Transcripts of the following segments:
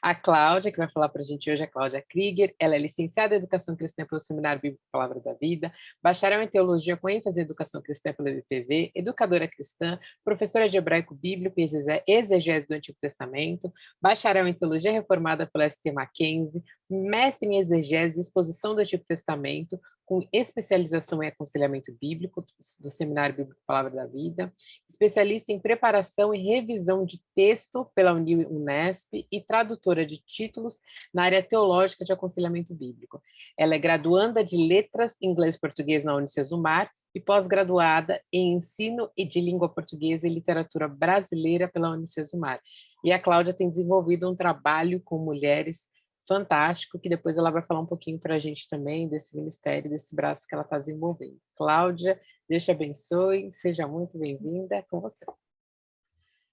A Cláudia, que vai falar para a gente hoje, é a Cláudia Krieger. Ela é licenciada em Educação Cristã pelo Seminário Bíblico Palavra da Vida, bacharel em Teologia com ênfase em Educação Cristã pela UPV, educadora cristã, professora de Hebraico Bíblico e exegese do Antigo Testamento, bacharel em Teologia Reformada pela ST Mackenzie, mestre em exegese e exposição do Antigo Testamento, com especialização em aconselhamento bíblico do Seminário Bíblico Palavra da Vida, especialista em preparação e revisão de texto pela Unesp e tradutora de títulos na área teológica de aconselhamento bíblico. Ela é graduanda de Letras Inglês e Português na Unicesumar e pós-graduada em Ensino de Língua Portuguesa e Literatura Brasileira pela Unicesumar. E a Cláudia tem desenvolvido um trabalho com mulheres fantástico, que depois ela vai falar um pouquinho para a gente também desse ministério, desse braço que ela está desenvolvendo. Cláudia, Deus te abençoe, seja muito bem-vinda, com você.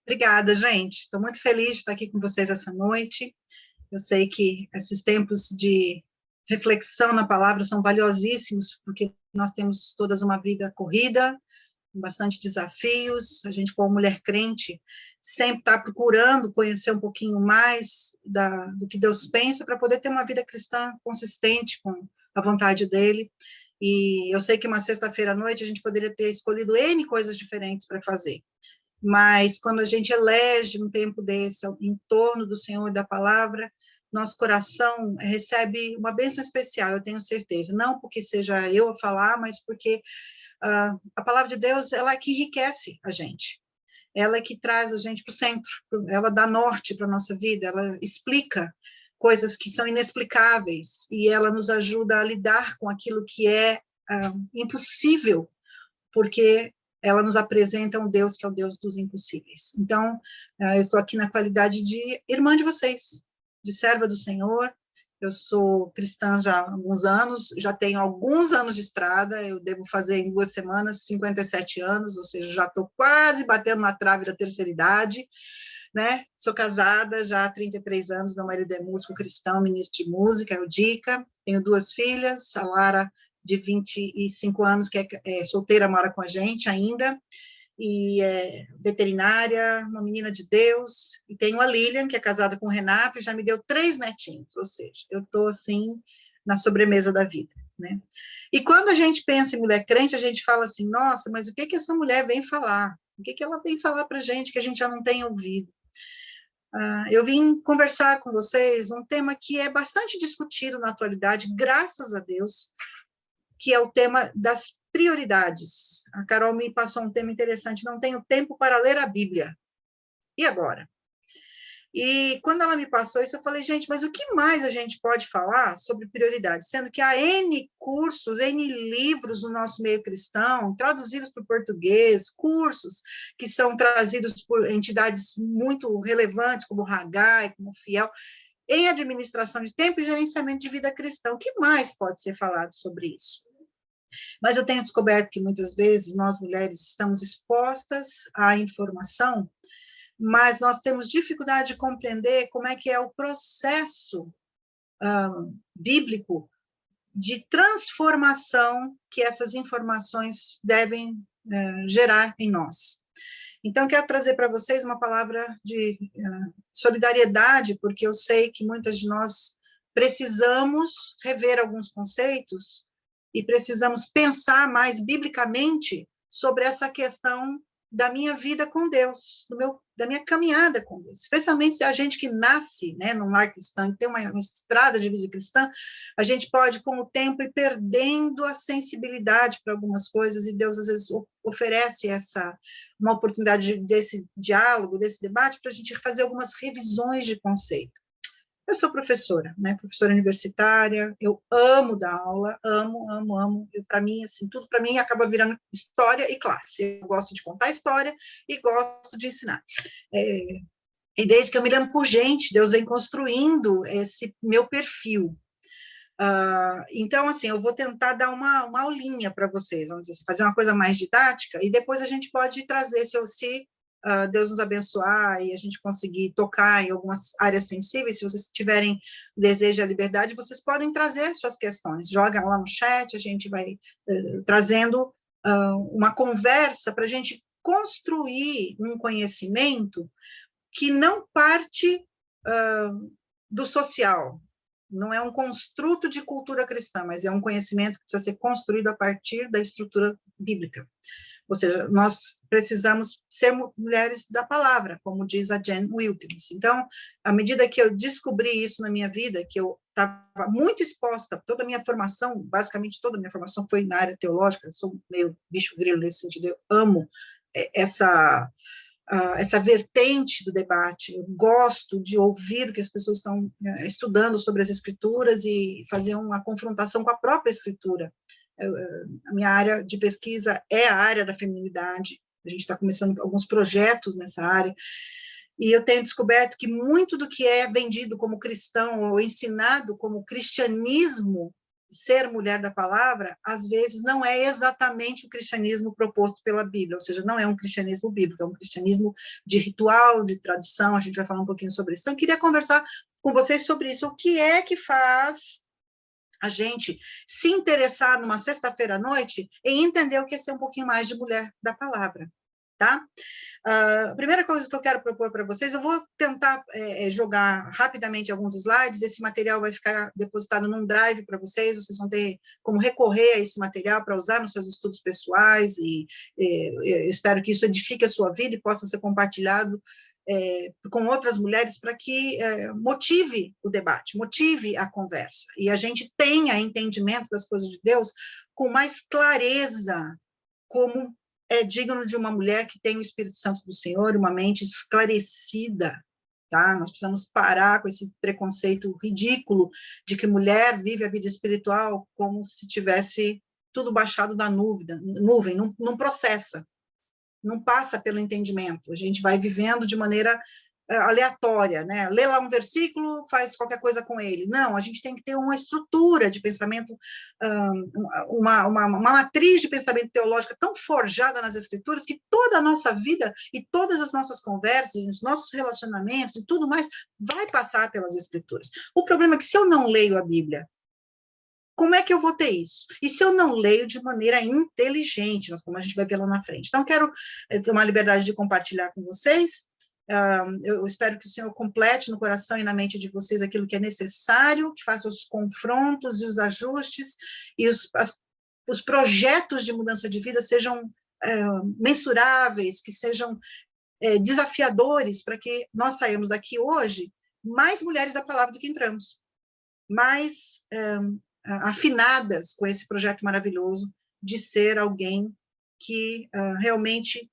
Obrigada, gente. Estou muito feliz de estar aqui com vocês essa noite. Eu sei que esses tempos de reflexão na palavra são valiosíssimos, porque nós temos todas uma vida corrida, com bastante desafios. A gente, como mulher crente, sempre está procurando conhecer um pouquinho mais do que Deus pensa, para poder ter uma vida cristã consistente com a vontade dEle. E eu sei que uma sexta-feira à noite a gente poderia ter escolhido N coisas diferentes para fazer, mas quando a gente elege um tempo desse em torno do Senhor e da palavra, nosso coração recebe uma bênção especial, eu tenho certeza, não porque seja eu a falar, mas porque a palavra de Deus, ela é que enriquece a gente, ela é que traz a gente para o centro, ela dá norte para a nossa vida, ela explica coisas que são inexplicáveis, e ela nos ajuda a lidar com aquilo que é impossível, porque ela nos apresenta um Deus que é o Deus dos impossíveis. Então, eu estou aqui na qualidade de irmã de vocês, de serva do Senhor. Eu sou cristã já há alguns anos, já tenho alguns anos de estrada, eu devo fazer em 2 semanas 57 anos, ou seja, já estou quase batendo na trave da terceira idade, né? Sou casada já há 33 anos, meu marido é músico cristão, ministro de música, é o Dica, tenho 2 filhas, a Lara, de 25 anos, que é solteira, mora com a gente ainda, e é veterinária, uma menina de Deus, e tenho a Lilian, que é casada com o Renato, e já me deu 3 netinhos, ou seja, eu estou, assim, na sobremesa da vida, né? E quando a gente pensa em mulher crente, a gente fala assim, nossa, mas o que essa mulher vem falar? O que ela vem falar para a gente que a gente já não tem ouvido? Eu vim conversar com vocês um tema que é bastante discutido na atualidade, graças a Deus, que é o tema das prioridades. A Carol me passou um tema interessante, não tenho tempo para ler a Bíblia. E agora? E quando ela me passou isso, eu falei, gente, mas o que mais a gente pode falar sobre prioridades? Sendo que há N cursos, N livros no nosso meio cristão, traduzidos para o português, cursos que são trazidos por entidades muito relevantes, como o Haggai, como o Fiel, em administração de tempo e gerenciamento de vida cristã. O que mais pode ser falado sobre isso? Mas eu tenho descoberto que muitas vezes nós mulheres estamos expostas à informação, mas nós temos dificuldade de compreender como é que é o processo bíblico de transformação que essas informações devem gerar em nós. Então, quero trazer para vocês uma palavra de solidariedade, porque eu sei que muitas de nós precisamos rever alguns conceitos e precisamos pensar mais biblicamente sobre essa questão da minha vida com Deus, da minha caminhada com Deus, especialmente se a gente que nasce, né, num lar cristão, tem uma estrada de vida cristã, a gente pode, com o tempo, ir perdendo a sensibilidade para algumas coisas, e Deus, às vezes, oferece uma oportunidade desse diálogo, desse debate, para a gente fazer algumas revisões de conceito. Eu sou professora, né, professora universitária, eu amo dar aula, amo, para mim, assim, tudo para mim acaba virando história e classe, eu gosto de contar história e gosto de ensinar. E desde que eu me lembro por gente, Deus vem construindo esse meu perfil. Então, assim, eu vou tentar dar uma aulinha para vocês, vamos dizer assim, fazer uma coisa mais didática, e depois a gente pode trazer, se Deus nos abençoar e a gente conseguir tocar em algumas áreas sensíveis, se vocês tiverem desejo e liberdade, vocês podem trazer suas questões, joga lá no chat, a gente vai trazendo uma conversa para a gente construir um conhecimento que não parte do social, não é um construto de cultura cristã, mas é um conhecimento que precisa ser construído a partir da estrutura bíblica. Ou seja, nós precisamos ser mulheres da palavra, como diz a Jen Wilkins. Então, à medida que eu descobri isso na minha vida, que eu estava muito exposta, toda a minha formação, basicamente toda a minha formação foi na área teológica, eu sou meio bicho grilo nesse sentido, eu amo essa vertente do debate. Eu gosto de ouvir o que as pessoas estão estudando sobre as escrituras e fazer uma confrontação com a própria escritura. A minha área de pesquisa é a área da feminilidade, a gente está começando alguns projetos nessa área, e eu tenho descoberto que muito do que é vendido como cristão ou ensinado como cristianismo, ser mulher da palavra, às vezes não é exatamente o cristianismo proposto pela Bíblia, ou seja, não é um cristianismo bíblico, é um cristianismo de ritual, de tradição, a gente vai falar um pouquinho sobre isso. Então, eu queria conversar com vocês sobre isso, o que é que faz a gente se interessar numa sexta-feira à noite em entender o que é ser um pouquinho mais de mulher da palavra, tá? A primeira coisa que eu quero propor para vocês, eu vou tentar jogar rapidamente alguns slides, esse material vai ficar depositado num drive para vocês vão ter como recorrer a esse material para usar nos seus estudos pessoais, e eu espero que isso edifique a sua vida e possa ser compartilhado com outras mulheres para que motive o debate, motive a conversa, e a gente tenha entendimento das coisas de Deus com mais clareza, como é digno de uma mulher que tem o Espírito Santo do Senhor, uma mente esclarecida, tá? Nós precisamos parar com esse preconceito ridículo de que mulher vive a vida espiritual como se tivesse tudo baixado da nuvem, não processa, não passa pelo entendimento, a gente vai vivendo de maneira aleatória, né? Lê lá um versículo, faz qualquer coisa com ele. Não, a gente tem que ter uma estrutura de pensamento, uma matriz de pensamento teológica tão forjada nas escrituras que toda a nossa vida e todas as nossas conversas, os nossos relacionamentos e tudo mais vai passar pelas escrituras. O problema é que se eu não leio a Bíblia, como é que eu vou ter isso? E se eu não leio de maneira inteligente, como a gente vai ver lá na frente? Então, quero ter uma liberdade de compartilhar com vocês. Eu espero que o Senhor complete no coração e na mente de vocês aquilo que é necessário, que faça os confrontos e os ajustes, e os projetos de mudança de vida sejam mensuráveis, que sejam desafiadores, para que nós saímos daqui hoje mais mulheres da palavra do que entramos, mais afinadas com esse projeto maravilhoso de ser alguém que realmente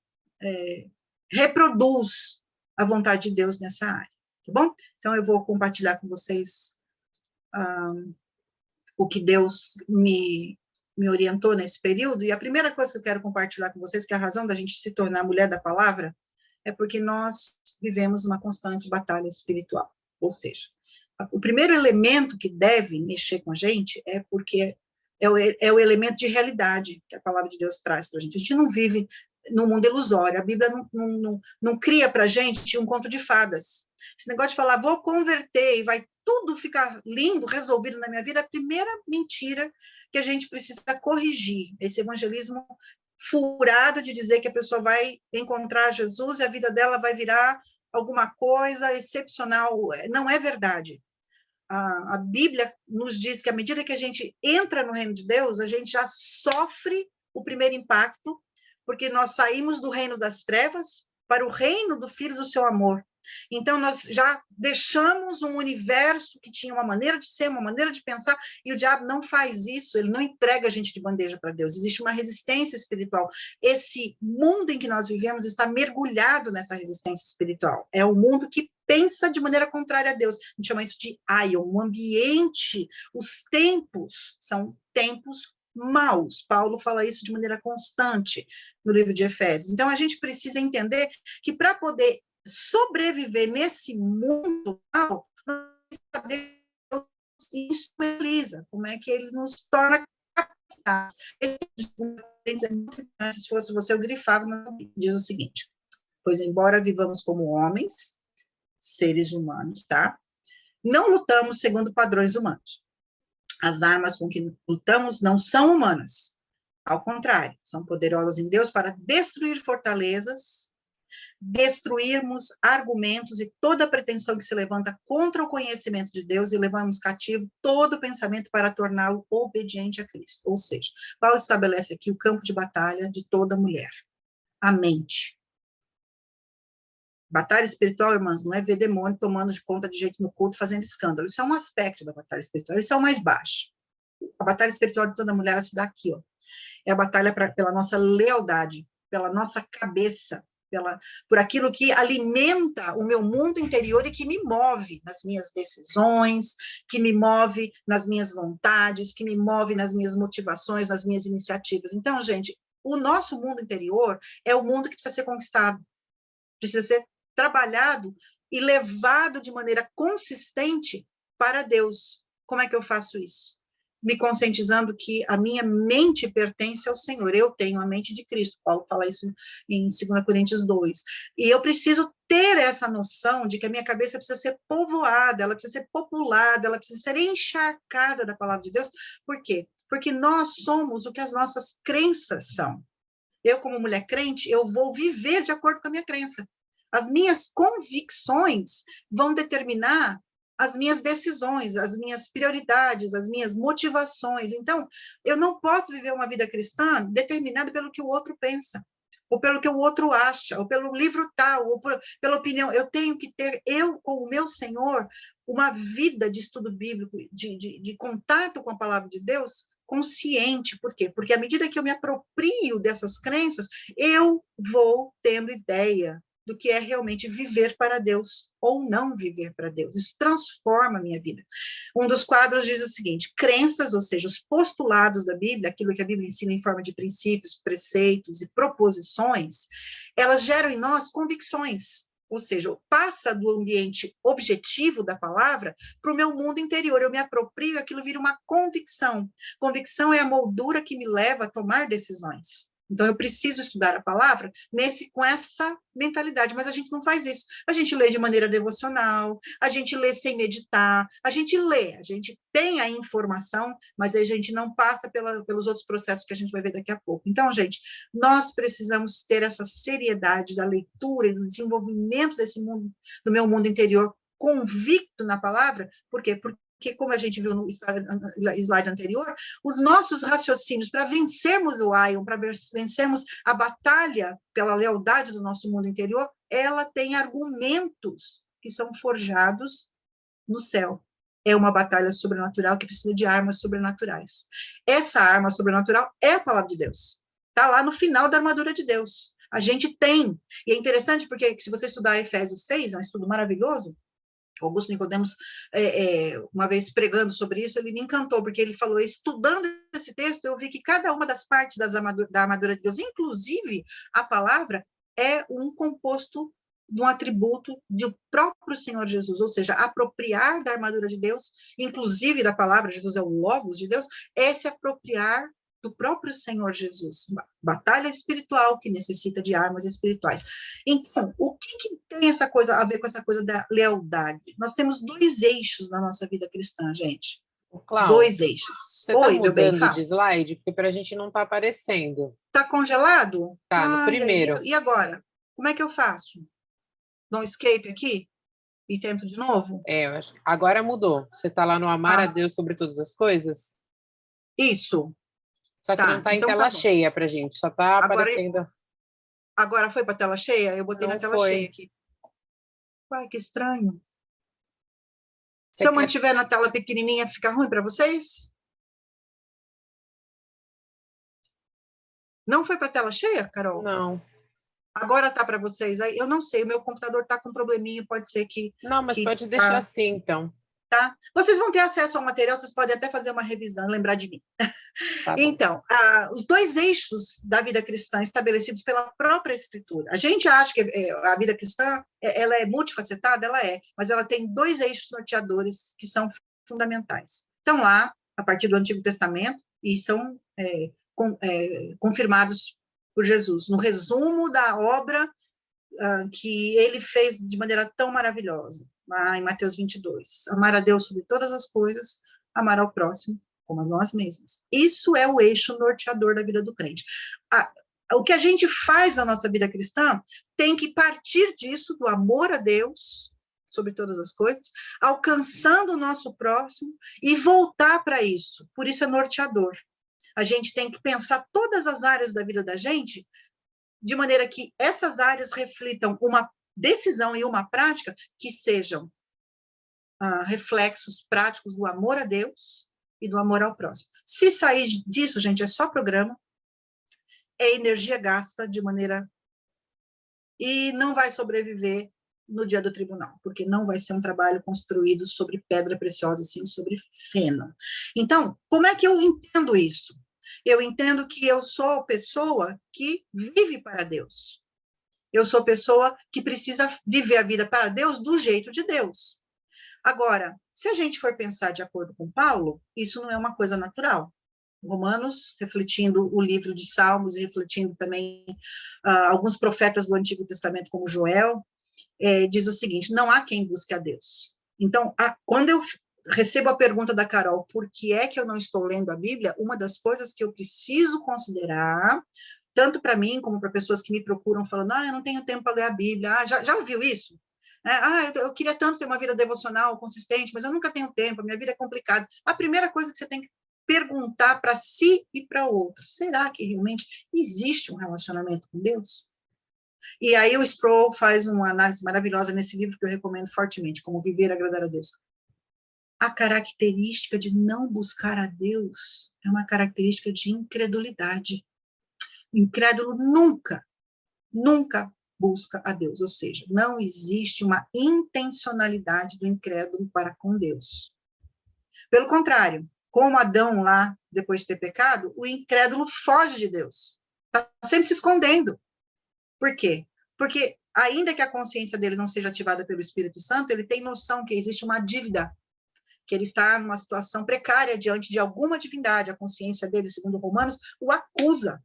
reproduz a vontade de Deus nessa área, tá bom? Então, eu vou compartilhar com vocês o que Deus me orientou nesse período, e a primeira coisa que eu quero compartilhar com vocês, que é a razão da gente se tornar mulher da palavra, é porque nós vivemos uma constante batalha espiritual, ou seja, o primeiro elemento que deve mexer com a gente é porque é o elemento de realidade que a palavra de Deus traz para a gente não vive no mundo ilusório, a Bíblia não cria para a gente um conto de fadas. Esse negócio de falar, vou converter e vai tudo ficar lindo, resolvido na minha vida, é a primeira mentira que a gente precisa corrigir, esse evangelismo furado de dizer que a pessoa vai encontrar Jesus e a vida dela vai virar alguma coisa excepcional, não é verdade. A Bíblia nos diz que à medida que a gente entra no reino de Deus, a gente já sofre o primeiro impacto, porque nós saímos do reino das trevas para o reino do Filho do seu amor. Então, nós já deixamos um universo que tinha uma maneira de ser, uma maneira de pensar, e o diabo não faz isso, ele não entrega a gente de bandeja para Deus, existe uma resistência espiritual. Esse mundo em que nós vivemos está mergulhado nessa resistência espiritual, é o mundo que pensa de maneira contrária a Deus, a gente chama isso de aion, o ambiente, os tempos, são tempos maus, Paulo fala isso de maneira constante no livro de Efésios. Então, a gente precisa entender que para poder sobreviver nesse mundo mal, nós sabemos instrumentaliza, como é que ele nos torna capazes. É muito importante, se fosse você, eu grifava, diz o seguinte, pois embora vivamos como homens, seres humanos, tá? Não lutamos segundo padrões humanos. As armas com que lutamos não são humanas. Ao contrário, são poderosas em Deus para destruir fortalezas, destruirmos argumentos e toda pretensão que se levanta contra o conhecimento de Deus e levamos cativo todo pensamento para torná-lo obediente a Cristo. Ou seja, Paulo estabelece aqui o campo de batalha de toda mulher, a mente. Batalha espiritual, irmãs, não é ver demônio tomando de conta de jeito no culto, fazendo escândalo. Isso é um aspecto da batalha espiritual, isso é o mais baixo. A batalha espiritual de toda mulher, ela se dá aqui, ó. É a batalha pela nossa lealdade, pela nossa cabeça, por aquilo que alimenta o meu mundo interior e que me move nas minhas decisões, que me move nas minhas vontades, que me move nas minhas motivações, nas minhas iniciativas. Então, gente, o nosso mundo interior é o mundo que precisa ser conquistado, precisa ser trabalhado e levado de maneira consistente para Deus. Como é que eu faço isso? Me conscientizando que a minha mente pertence ao Senhor, eu tenho a mente de Cristo. Paulo fala isso em 2 Coríntios 2. E eu preciso ter essa noção de que a minha cabeça precisa ser povoada, ela precisa ser populada, ela precisa ser encharcada da palavra de Deus. Por quê? Porque nós somos o que as nossas crenças são. Eu, como mulher crente, eu vou viver de acordo com a minha crença. As minhas convicções vão determinar as minhas decisões, as minhas prioridades, as minhas motivações. Então, eu não posso viver uma vida cristã determinada pelo que o outro pensa, ou pelo que o outro acha, ou pelo livro tal, ou pela opinião. Eu tenho que ter, eu com o meu Senhor, uma vida de estudo bíblico, de contato com a palavra de Deus, consciente. Por quê? Porque à medida que eu me aproprio dessas crenças, eu vou tendo ideia do que é realmente viver para Deus ou não viver para Deus. Isso transforma a minha vida. Um dos quadros diz o seguinte: crenças, ou seja, os postulados da Bíblia, aquilo que a Bíblia ensina em forma de princípios, preceitos e proposições, elas geram em nós convicções. Ou seja, passa do ambiente objetivo da palavra para o meu mundo interior. Eu me aproprio e aquilo vira uma convicção. Convicção é a moldura que me leva a tomar decisões. Então, eu preciso estudar a palavra com essa mentalidade, mas a gente não faz isso. A gente lê de maneira devocional, a gente lê sem meditar, a gente tem a informação, mas a gente não passa pelos outros processos que a gente vai ver daqui a pouco. Então, gente, nós precisamos ter essa seriedade da leitura e do desenvolvimento desse mundo, do meu mundo interior, convicto na palavra. Por quê? Porque, como a gente viu no slide anterior, os nossos raciocínios para vencermos o Ion, para vencermos a batalha pela lealdade do nosso mundo interior, ela tem argumentos que são forjados no céu. É uma batalha sobrenatural que precisa de armas sobrenaturais. Essa arma sobrenatural é a palavra de Deus. Está lá no final da armadura de Deus. A gente tem. E é interessante porque, se você estudar Efésios 6, é um estudo maravilhoso. Augusto Nicodemos, uma vez pregando sobre isso, ele me encantou, porque ele falou, estudando esse texto, eu vi que cada uma das partes da armadura de Deus, inclusive a palavra, é um composto de um atributo do próprio Senhor Jesus, ou seja, apropriar da armadura de Deus, inclusive da palavra, Jesus é o Logos de Deus, é se apropriar do próprio Senhor Jesus. Batalha espiritual que necessita de armas espirituais. Então, o que tem essa coisa a ver com essa coisa da lealdade? Nós temos dois eixos na nossa vida cristã, gente. Cláudia, dois eixos. Você está mudando de slide? Porque para a gente não está aparecendo. Está congelado? Tá, no primeiro. E agora? Como é que eu faço? Dou um escape aqui? E tento de novo? Eu acho que agora mudou. Você está lá no Amar a Deus sobre todas as coisas? Isso. Só que não está em tela cheia para a gente, só está aparecendo. Agora foi para a tela cheia? Eu botei na tela cheia aqui. Uai, que estranho. Se eu mantiver na tela pequenininha, fica ruim para vocês? Não foi para a tela cheia, Carol? Não. Agora tá para vocês aí? Eu não sei, o meu computador tá com um probleminha, pode ser que... Não, mas pode deixar assim, então. Tá? Vocês vão ter acesso ao material, vocês podem até fazer uma revisão, lembrar de mim. Tá então, os dois eixos da vida cristã estabelecidos pela própria Escritura. A gente acha que a vida cristã ela é multifacetada, ela é, mas ela tem dois eixos norteadores que são fundamentais. Estão lá, a partir do Antigo Testamento, e são confirmados por Jesus, no resumo da obra que ele fez de maneira tão maravilhosa, lá em Mateus 22. Amar a Deus sobre todas as coisas, amar ao próximo como a nós mesmos. Isso é o eixo norteador da vida do crente. o que a gente faz na nossa vida cristã tem que partir disso, do amor a Deus, sobre todas as coisas, alcançando o nosso próximo e voltar para isso. Por isso é norteador. A gente tem que pensar todas as áreas da vida da gente, de maneira que essas áreas reflitam uma decisão e uma prática que sejam reflexos práticos do amor a Deus e do amor ao próximo. Se sair disso, gente, é só programa, é energia gasta de maneira... E não vai sobreviver no dia do tribunal, porque não vai ser um trabalho construído sobre pedra preciosa, sim sobre feno. Então, como é que eu entendo isso? Eu entendo que eu sou pessoa que vive para Deus. Eu sou pessoa que precisa viver a vida para Deus do jeito de Deus. Agora, se a gente for pensar de acordo com Paulo, isso não é uma coisa natural. Romanos, refletindo o livro de Salmos e refletindo também alguns profetas do Antigo Testamento, como Joel, diz o seguinte: não há quem busque a Deus. Então, quando eu recebo a pergunta da Carol, por que é que eu não estou lendo a Bíblia? Uma das coisas que eu preciso considerar, tanto para mim como para pessoas que me procuram falando, eu não tenho tempo para ler a Bíblia, já ouviu isso? Eu queria tanto ter uma vida devocional consistente, mas eu nunca tenho tempo, a minha vida é complicada. A primeira coisa que você tem que perguntar para si e para o outro, será que realmente existe um relacionamento com Deus? E aí o Sproul faz uma análise maravilhosa nesse livro que eu recomendo fortemente, Como Viver e Agradar a Deus. A característica de não buscar a Deus é uma característica de incredulidade. O incrédulo nunca busca a Deus, ou seja, não existe uma intencionalidade do incrédulo para com Deus. Pelo contrário, como Adão lá, depois de ter pecado, o incrédulo foge de Deus. Está sempre se escondendo. Por quê? Porque, ainda que a consciência dele não seja ativada pelo Espírito Santo, ele tem noção que existe uma dívida, que ele está numa situação precária diante de alguma divindade. A consciência dele, segundo Romanos, o acusa.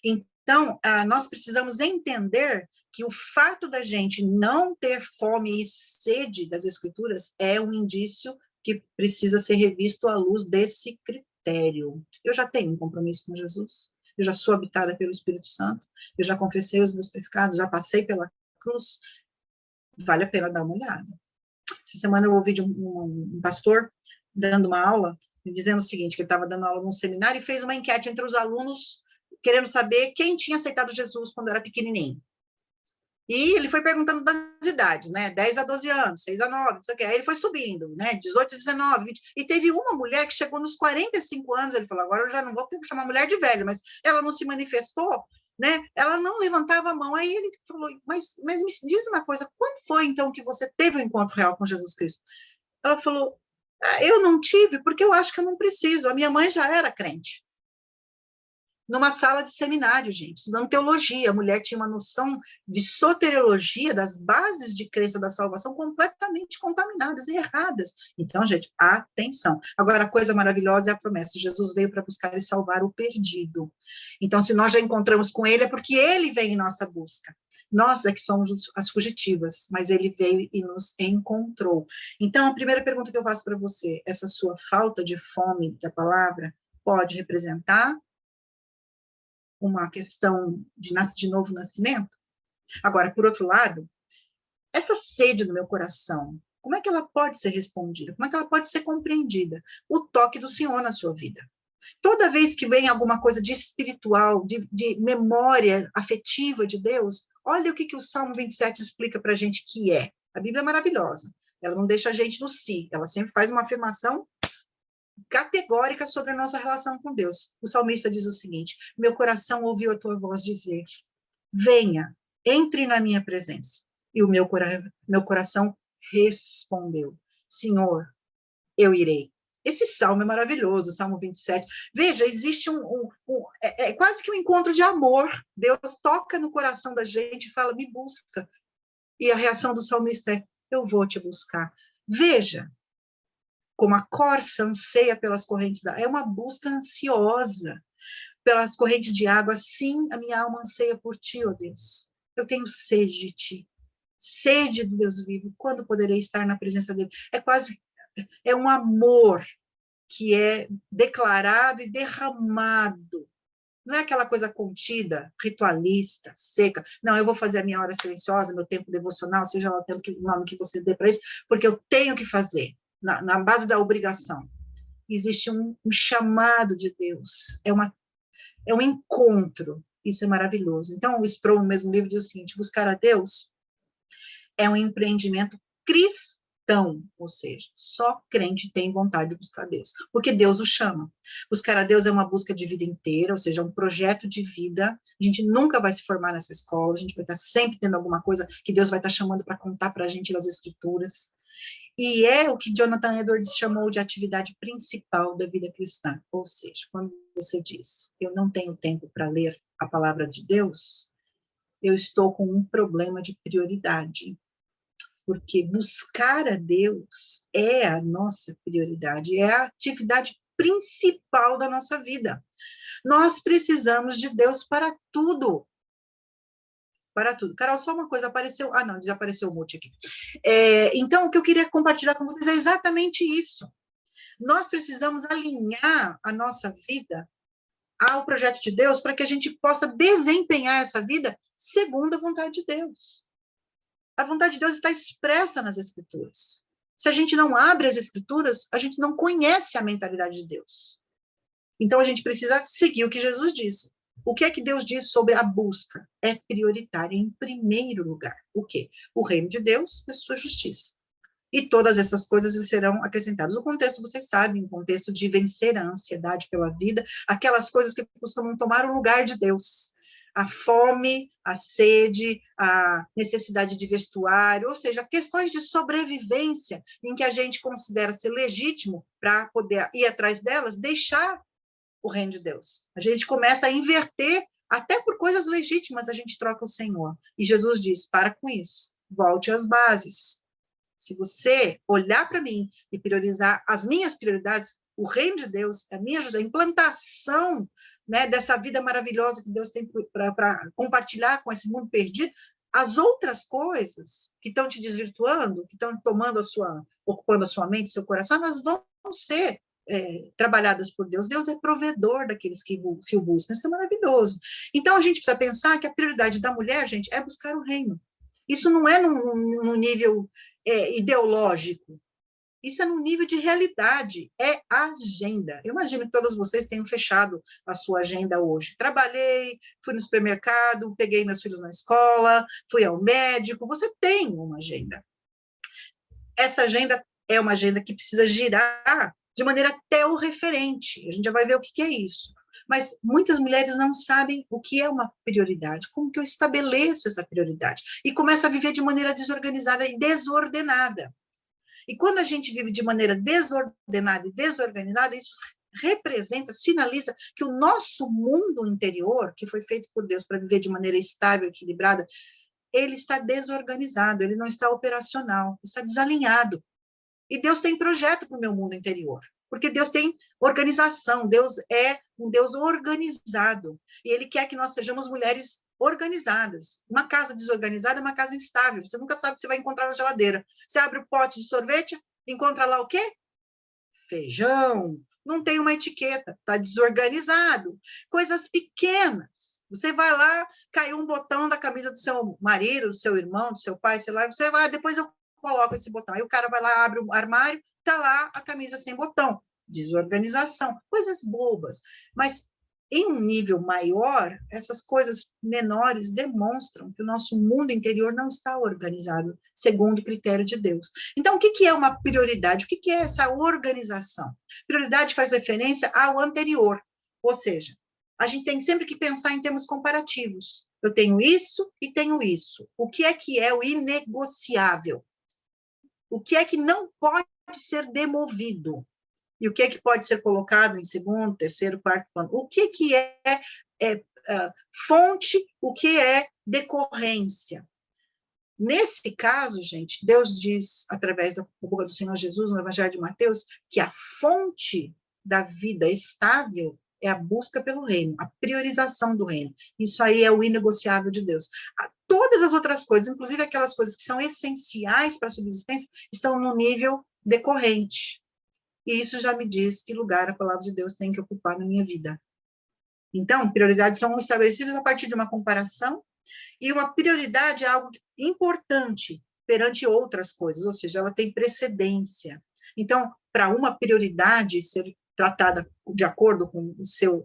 Então, nós precisamos entender que o fato da gente não ter fome e sede das Escrituras é um indício que precisa ser revisto à luz desse critério. Eu já tenho um compromisso com Jesus, eu já sou habitada pelo Espírito Santo, eu já confessei os meus pecados, já passei pela cruz, vale a pena dar uma olhada. Essa semana eu ouvi de um pastor dando uma aula, dizendo o seguinte, que ele estava dando aula num seminário e fez uma enquete entre os alunos, querendo saber quem tinha aceitado Jesus quando era pequenininho. E ele foi perguntando das idades, né? 10 a 12 anos, 6 a 9, não sei o quê. Aí ele foi subindo, né? 18, 19, 20. E teve uma mulher que chegou nos 45 anos, ele falou, agora eu já não vou chamar mulher de velho, mas ela não se manifestou, né? Ela não levantava a mão. Aí ele falou, mas me diz uma coisa, quando foi, então, que você teve um encontro real com Jesus Cristo? Ela falou, eu não tive, porque eu acho que eu não preciso. A minha mãe já era crente. Numa sala de seminário, gente, estudando teologia. A mulher tinha uma noção de soteriologia, das bases de crença da salvação, completamente contaminadas e erradas. Então, gente, atenção. Agora, a coisa maravilhosa é a promessa. Jesus veio para buscar e salvar o perdido. Então, se nós já encontramos com ele, é porque ele vem em nossa busca. Nós é que somos as fugitivas, mas ele veio e nos encontrou. Então, a primeira pergunta que eu faço para você, essa sua falta de fome da palavra pode representar uma questão de novo nascimento? Agora, por outro lado, essa sede no meu coração, como é que ela pode ser respondida? Como é que ela pode ser compreendida? O toque do Senhor na sua vida. Toda vez que vem alguma coisa de espiritual, de memória afetiva de Deus, olha o que o Salmo 27 explica para a gente que é. A Bíblia é maravilhosa. Ela não deixa a gente no si, ela sempre faz uma afirmação categórica sobre a nossa relação com Deus. O salmista diz o seguinte, meu coração ouviu a tua voz dizer, venha, entre na minha presença. E o meu coração respondeu, Senhor, eu irei. Esse salmo é maravilhoso, Salmo 27. Veja, existe é quase que um encontro de amor. Deus toca no coração da gente e fala, me busca. E a reação do salmista é, eu vou te buscar. Veja, como a corça anseia pelas correntes da... É uma busca ansiosa pelas correntes de água. Sim, a minha alma anseia por ti, ó Deus. Eu tenho sede de ti. Sede do Deus vivo. Quando poderei estar na presença dele? É um amor que é declarado e derramado Não é aquela coisa contida, ritualista, seca. Não, eu vou fazer a minha hora silenciosa, meu tempo devocional, seja lá o nome que você dê para isso, porque eu tenho que fazer, na base da obrigação. Existe um chamado de Deus, é um encontro, isso é maravilhoso. Então, o Sproul, no mesmo livro, diz o seguinte: buscar a Deus é um empreendimento cristão, ou seja, só crente tem vontade de buscar Deus, porque Deus o chama. Buscar a Deus é uma busca de vida inteira, ou seja, um projeto de vida. A gente nunca vai se formar nessa escola, a gente vai estar sempre tendo alguma coisa que Deus vai estar chamando para contar para a gente das Escrituras. E é o que Jonathan Edwards chamou de atividade principal da vida cristã, ou seja, quando você diz, eu não tenho tempo para ler a palavra de Deus, eu estou com um problema de prioridade, porque buscar a Deus é a nossa prioridade, é a atividade principal da nossa vida. Nós precisamos de Deus para tudo. Para tudo. Carol, só uma coisa, apareceu... Ah, não, desapareceu o mute aqui. Então, o que eu queria compartilhar com vocês é exatamente isso. Nós precisamos alinhar a nossa vida ao projeto de Deus para que a gente possa desempenhar essa vida segundo a vontade de Deus. A vontade de Deus está expressa nas Escrituras. Se a gente não abre as Escrituras, a gente não conhece a mentalidade de Deus. Então, a gente precisa seguir o que Jesus disse. O que é que Deus diz sobre a busca? É prioritária em primeiro lugar. O quê? O reino de Deus e a sua justiça. E todas essas coisas serão acrescentadas. O contexto, vocês sabem, o contexto de vencer a ansiedade pela vida, aquelas coisas que costumam tomar o lugar de Deus. A fome, a sede, a necessidade de vestuário, ou seja, questões de sobrevivência em que a gente considera ser legítimo para poder ir atrás delas, deixar o reino de Deus. A gente começa a inverter, até por coisas legítimas a gente troca o Senhor. E Jesus diz, para com isso, volte às bases. Se você olhar para mim e priorizar as minhas prioridades, o reino de Deus, a minha a implantação, né, dessa vida maravilhosa que Deus tem para compartilhar com esse mundo perdido, as outras coisas que estão te desvirtuando, que estão ocupando a sua mente, seu coração, elas vão ser trabalhadas por Deus. Deus é provedor daqueles que o buscam. Isso é maravilhoso. Então, a gente precisa pensar que a prioridade da mulher, gente, é buscar o reino. Isso não é num nível ideológico. Isso é num nível de realidade, é agenda. Eu imagino que todos vocês tenham fechado a sua agenda hoje. Trabalhei, fui no supermercado, peguei meus filhos na escola, fui ao médico. Você tem uma agenda. Essa agenda é uma agenda que precisa girar de maneira teorreferente. A gente já vai ver o que é isso. Mas muitas mulheres não sabem o que é uma prioridade, como que eu estabeleço essa prioridade, e começa a viver de maneira desorganizada e desordenada. E quando a gente vive de maneira desordenada e desorganizada, isso representa, sinaliza que o nosso mundo interior, que foi feito por Deus para viver de maneira estável, equilibrada, ele está desorganizado, ele não está operacional, está desalinhado. E Deus tem projeto para o meu mundo interior, porque Deus tem organização, Deus é um Deus organizado, e Ele quer que nós sejamos mulheres organizadas. Uma casa desorganizada é uma casa instável, você nunca sabe o que você vai encontrar na geladeira. Você abre o pote de sorvete, encontra lá o quê? Feijão, não tem uma etiqueta, está desorganizado. Coisas pequenas. Você vai lá, caiu um botão da camisa do seu marido, do seu irmão, do seu pai, sei lá, você vai, depois eu coloco esse botão. Aí o cara vai lá, abre o armário, está lá a camisa sem botão. Desorganização, coisas bobas. Mas em um nível maior, essas coisas menores demonstram que o nosso mundo interior não está organizado segundo o critério de Deus. Então, o que é uma prioridade? O que é essa organização? Prioridade faz referência ao anterior, ou seja, a gente tem sempre que pensar em termos comparativos. Eu tenho isso e tenho isso. O que é o inegociável? O que é que não pode ser demovido? E o que é que pode ser colocado em segundo, terceiro, quarto plano? O que é fonte, o que é decorrência? Nesse caso, gente, Deus diz, através da boca do Senhor Jesus, no Evangelho de Mateus, que a fonte da vida estável é a busca pelo reino, a priorização do reino. Isso aí é o inegociável de Deus. Todas as outras coisas, inclusive aquelas coisas que são essenciais para a subsistência, estão no nível decorrente. E isso já me diz que lugar a palavra de Deus tem que ocupar na minha vida. Então, prioridades são estabelecidas a partir de uma comparação, e uma prioridade é algo importante perante outras coisas, ou seja, ela tem precedência. Então, para uma prioridade ser tratada de acordo com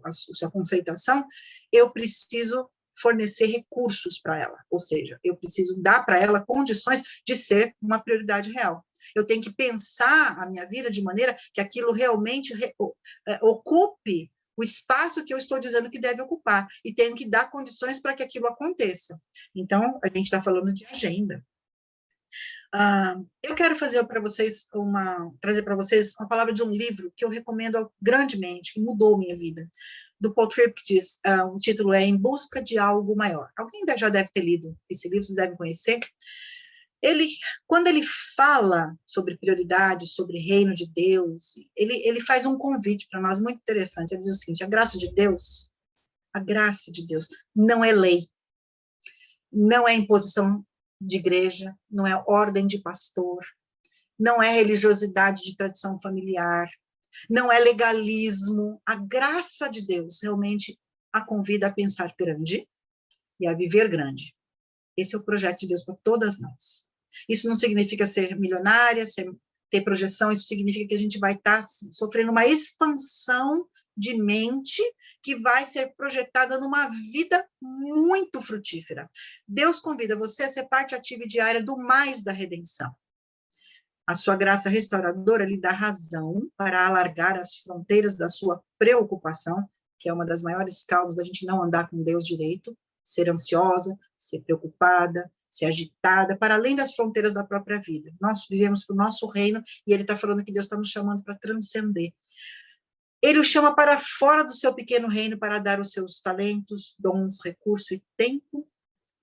a sua conceituação, eu preciso fornecer recursos para ela, ou seja, eu preciso dar para ela condições de ser uma prioridade real. Eu tenho que pensar a minha vida de maneira que aquilo realmente ocupe o espaço que eu estou dizendo que deve ocupar, e tenho que dar condições para que aquilo aconteça. Então, a gente está falando de agenda. Eu quero trazer para vocês uma palavra de um livro que eu recomendo grandemente, que mudou minha vida, do Paul Tripp, que diz, o título é Em Busca de Algo Maior. Alguém já deve ter lido esse livro, vocês devem conhecer. Quando ele fala sobre prioridades, sobre reino de Deus, ele faz um convite para nós muito interessante. Ele diz o seguinte: a graça de Deus não é lei, não é imposição de igreja, não é ordem de pastor, não é religiosidade de tradição familiar, não é legalismo. A graça de Deus realmente a convida a pensar grande e a viver grande. Esse é o projeto de Deus para todas nós. Isso não significa ser milionária, ter projeção, isso significa que a gente vai estar sofrendo uma expansão de mente que vai ser projetada numa vida muito frutífera. Deus convida você a ser parte ativa e diária do mais da redenção. A sua graça restauradora lhe dá razão para alargar as fronteiras da sua preocupação, que é uma das maiores causas da gente não andar com Deus direito, ser ansiosa, ser preocupada, ser agitada, para além das fronteiras da própria vida. Nós vivemos para o nosso reino, e ele está falando que Deus está nos chamando para transcender. Ele o chama para fora do seu pequeno reino para dar os seus talentos, dons, recursos e tempo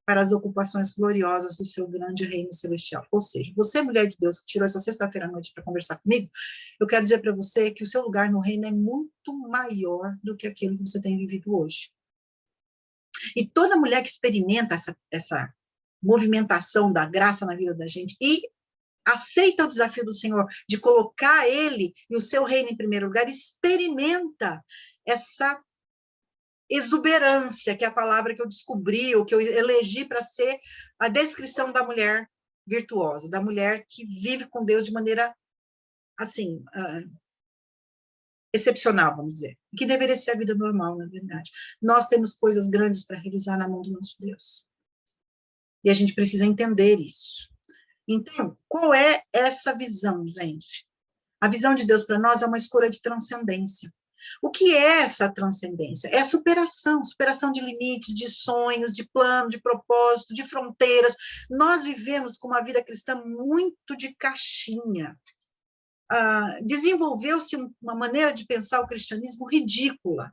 para as ocupações gloriosas do seu grande reino celestial. Ou seja, você, mulher de Deus, que tirou essa sexta-feira à noite para conversar comigo, eu quero dizer para você que o seu lugar no reino é muito maior do que aquele que você tem vivido hoje. E toda mulher que experimenta essa movimentação da graça na vida da gente e aceita o desafio do Senhor de colocar ele e o seu reino em primeiro lugar, experimenta essa exuberância, que é a palavra que eu descobri, ou que eu elegi para ser a descrição da mulher virtuosa, da mulher que vive com Deus de maneira, assim, excepcional, vamos dizer, que deveria ser a vida normal, na verdade. Nós temos coisas grandes para realizar na mão do nosso Deus. E a gente precisa entender isso. Então, qual é essa visão, gente? A visão de Deus para nós é uma escolha de transcendência. O que é essa transcendência? É a superação de limites, de sonhos, de plano, de propósito, de fronteiras. Nós vivemos com uma vida cristã muito de caixinha. Desenvolveu-se uma maneira de pensar o cristianismo ridícula,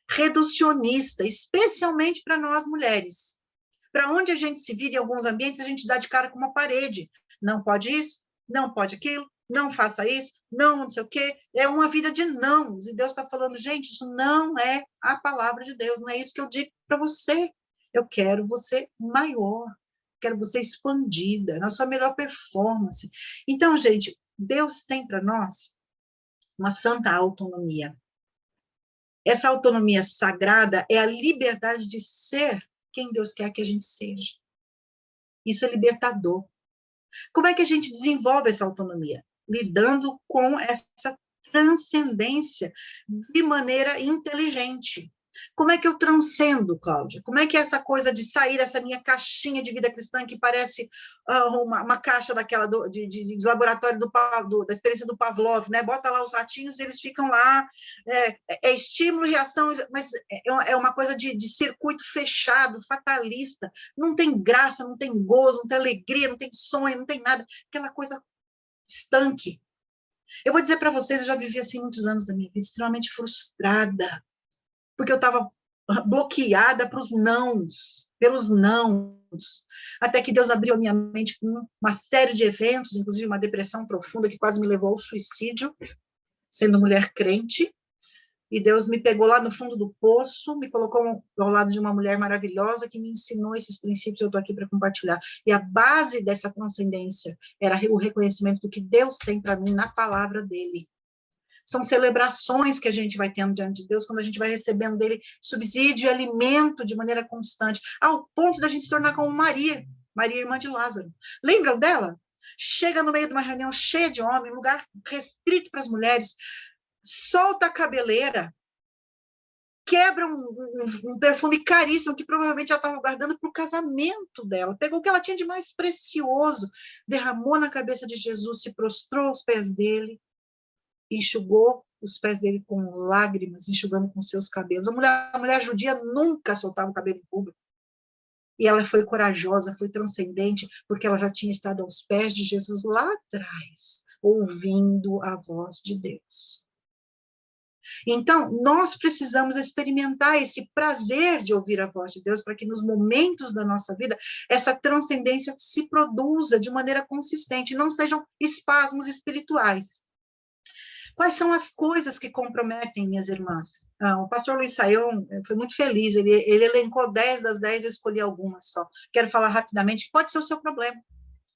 reducionista, especialmente para nós mulheres. Para onde a gente se vira em alguns ambientes, a gente dá de cara com uma parede. Não pode isso, não pode aquilo, não faça isso, não sei o quê. É uma vida de nãos. E Deus está falando, gente, isso não é a palavra de Deus, não é isso que eu digo para você. Eu quero você maior, quero você expandida, na sua melhor performance. Então, gente, Deus tem para nós uma santa autonomia. Essa autonomia sagrada é a liberdade de ser quem Deus quer que a gente seja. Isso é libertador. Como é que a gente desenvolve essa autonomia? Lidando com essa transcendência de maneira inteligente. Como é que eu transcendo, Cláudia? Como é que é essa coisa de sair dessa minha caixinha de vida cristã que parece uma caixa daquela de laboratório da experiência do Pavlov, né? Bota lá os ratinhos e eles ficam lá, estímulo e reação, mas é uma coisa de circuito fechado, fatalista, não tem graça, não tem gozo, não tem alegria, não tem sonho, não tem nada, aquela coisa estanque. Eu vou dizer para vocês, eu já vivi assim muitos anos da minha vida, extremamente frustrada, porque eu estava bloqueada pelos nãos, até que Deus abriu a minha mente com uma série de eventos, inclusive uma depressão profunda que quase me levou ao suicídio, sendo mulher crente, e Deus me pegou lá no fundo do poço, me colocou ao lado de uma mulher maravilhosa que me ensinou esses princípios, eu estou aqui para compartilhar. E a base dessa transcendência era o reconhecimento do que Deus tem para mim na palavra dele. São celebrações que a gente vai tendo diante de Deus, quando a gente vai recebendo dele subsídio e alimento de maneira constante, ao ponto da gente se tornar como Maria, irmã de Lázaro. Lembram dela? Chega no meio de uma reunião cheia de homens, lugar restrito para as mulheres, solta a cabeleira, quebra um perfume caríssimo que provavelmente ela estava guardando para o casamento dela. Pegou o que ela tinha de mais precioso, derramou na cabeça de Jesus, se prostrou aos pés dele, enxugou os pés dele com lágrimas, enxugando com seus cabelos. A mulher judia nunca soltava o cabelo em público. E ela foi corajosa, foi transcendente, porque ela já tinha estado aos pés de Jesus lá atrás, ouvindo a voz de Deus. Então, nós precisamos experimentar esse prazer de ouvir a voz de Deus, para que nos momentos da nossa vida, essa transcendência se produza de maneira consistente, não sejam espasmos espirituais. Quais são as coisas que comprometem, minhas irmãs? O pastor Luiz Saião foi muito feliz, ele elencou 10 das 10, eu escolhi algumas só. Quero falar rapidamente, pode ser o seu problema.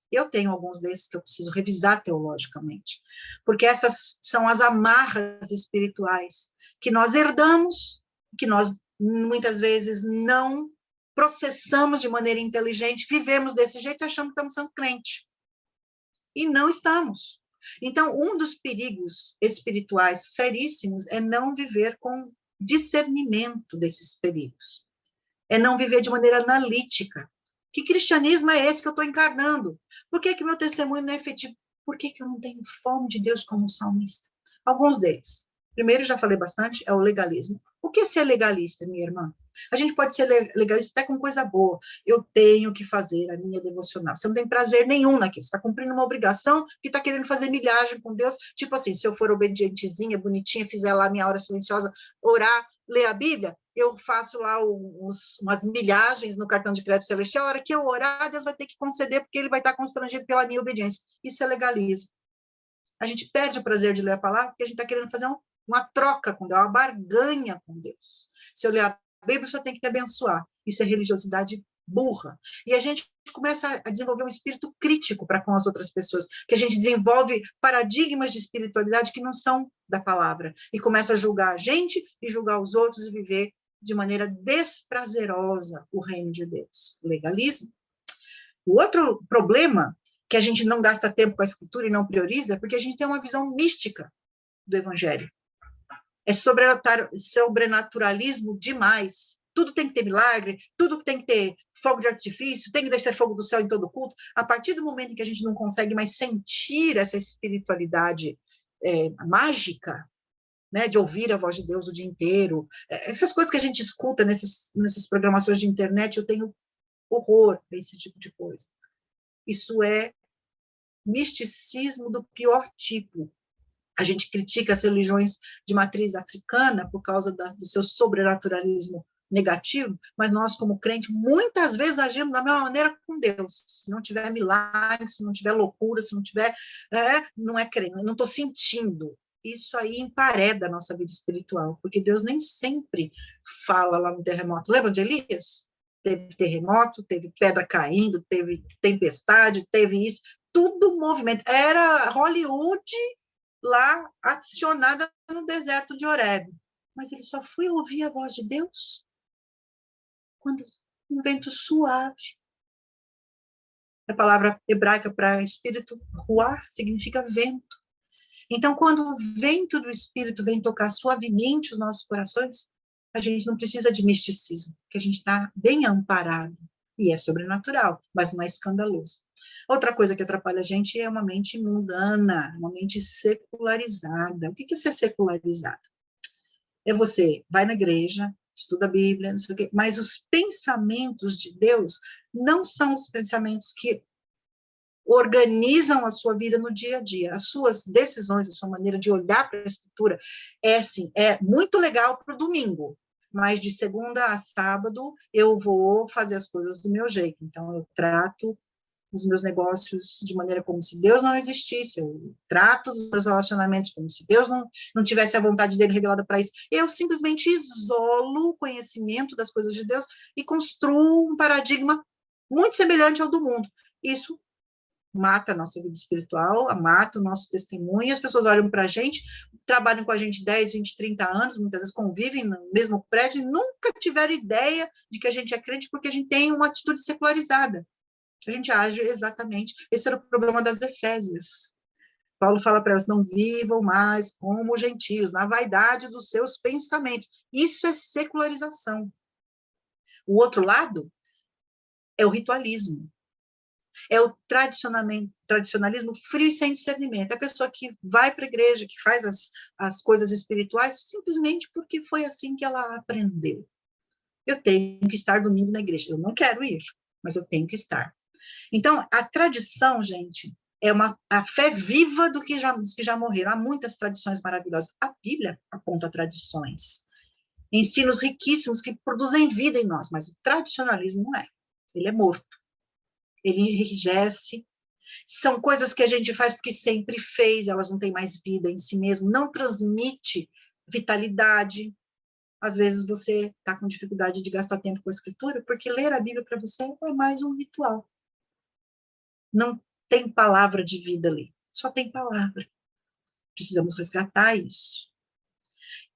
Eu tenho alguns desses que eu preciso revisar teologicamente, porque essas são as amarras espirituais que nós herdamos, que nós muitas vezes não processamos de maneira inteligente, vivemos desse jeito e achamos que estamos sendo crente. E não estamos. Então, um dos perigos espirituais seríssimos é não viver com discernimento desses perigos. É não viver de maneira analítica. Que cristianismo é esse que eu estou encarnando? Por que meu testemunho não é efetivo? Por que eu não tenho fome de Deus como salmista? Alguns deles. Primeiro, já falei bastante, é o legalismo. O que é ser legalista, minha irmã? A gente pode ser legalista até com coisa boa. Eu tenho que fazer a minha devocional. Você não tem prazer nenhum naquilo. Você está cumprindo uma obrigação que está querendo fazer milhagem com Deus. Tipo assim, se eu for obedientezinha, bonitinha, fizer lá minha hora silenciosa, orar, ler a Bíblia, eu faço lá umas milhagens no cartão de crédito celestial. A hora que eu orar, Deus vai ter que conceder, porque ele vai estar constrangido pela minha obediência. Isso é legalismo. A gente perde o prazer de ler a palavra porque a gente está querendo fazer uma troca com Deus, uma barganha com Deus. Se eu ler a Bíblia, só tem que me abençoar. Isso é religiosidade burra. E a gente começa a desenvolver um espírito crítico para com as outras pessoas, que a gente desenvolve paradigmas de espiritualidade que não são da palavra, e começa a julgar a gente e julgar os outros e viver de maneira desprazerosa o reino de Deus. O legalismo. O outro problema que a gente não gasta tempo com a escritura e não prioriza é porque a gente tem uma visão mística do evangelho. É sobrenaturalismo demais. Tudo tem que ter milagre, tudo tem que ter fogo de artifício, tem que descer fogo do céu em todo culto. A partir do momento em que a gente não consegue mais sentir essa espiritualidade mágica, né, de ouvir a voz de Deus o dia inteiro, essas coisas que a gente escuta nessas programações de internet, eu tenho horror desse tipo de coisa. Isso é misticismo do pior tipo. A gente critica as religiões de matriz africana por causa do seu sobrenaturalismo negativo, mas nós, como crente, muitas vezes agimos da mesma maneira com Deus. Se não tiver milagre, se não tiver loucura, se não tiver... não é crente, não estou sentindo. Isso aí empareda a nossa vida espiritual, porque Deus nem sempre fala lá no terremoto. Lembra de Elias? Teve terremoto, teve pedra caindo, teve tempestade, teve isso, tudo movimento. Era Hollywood lá acionada no deserto de Horebe. Mas ele só foi ouvir a voz de Deus quando um vento suave. A palavra hebraica para espírito, ruar, significa vento. Então, quando o vento do Espírito vem tocar suavemente os nossos corações, a gente não precisa de misticismo, porque a gente está bem amparado. E é sobrenatural, mas não é escandaloso. Outra coisa que atrapalha a gente é uma mente mundana, uma mente secularizada. O que é ser secularizado? É você vai na igreja, estuda a Bíblia, não sei o quê, mas os pensamentos de Deus não são os pensamentos que organizam a sua vida no dia a dia. As suas decisões, a sua maneira de olhar para a Escritura é muito legal para o domingo, mas de segunda a sábado eu vou fazer as coisas do meu jeito. Então, eu trato os meus negócios de maneira como se Deus não existisse, eu trato os meus relacionamentos como se Deus não tivesse a vontade dele revelada para isso. Eu simplesmente isolo o conhecimento das coisas de Deus e construo um paradigma muito semelhante ao do mundo. Isso mata a nossa vida espiritual, mata o nosso testemunho, e as pessoas olham para a gente, trabalham com a gente 10, 20, 30 anos, muitas vezes convivem no mesmo prédio, e nunca tiveram ideia de que a gente é crente, porque a gente tem uma atitude secularizada. A gente age exatamente. Esse era o problema das Efésias. Paulo fala para elas, não vivam mais como gentios, na vaidade dos seus pensamentos. Isso é secularização. O outro lado é o ritualismo. É o tradicionalismo frio e sem discernimento. A pessoa que vai para a igreja, que faz as coisas espirituais, simplesmente porque foi assim que ela aprendeu. Eu tenho que estar domingo na igreja. Eu não quero ir, mas eu tenho que estar. Então, a tradição, gente, é a fé viva dos que já morreram. Há muitas tradições maravilhosas. A Bíblia aponta tradições, ensinos riquíssimos que produzem vida em nós, mas o tradicionalismo não é. Ele é morto. Ele enrijece. São coisas que a gente faz porque sempre fez, elas não têm mais vida em si mesmo, não transmite vitalidade. Às vezes você está com dificuldade de gastar tempo com a escritura, porque ler a Bíblia para você é mais um ritual. Não tem palavra de vida ali, só tem palavra. Precisamos resgatar isso.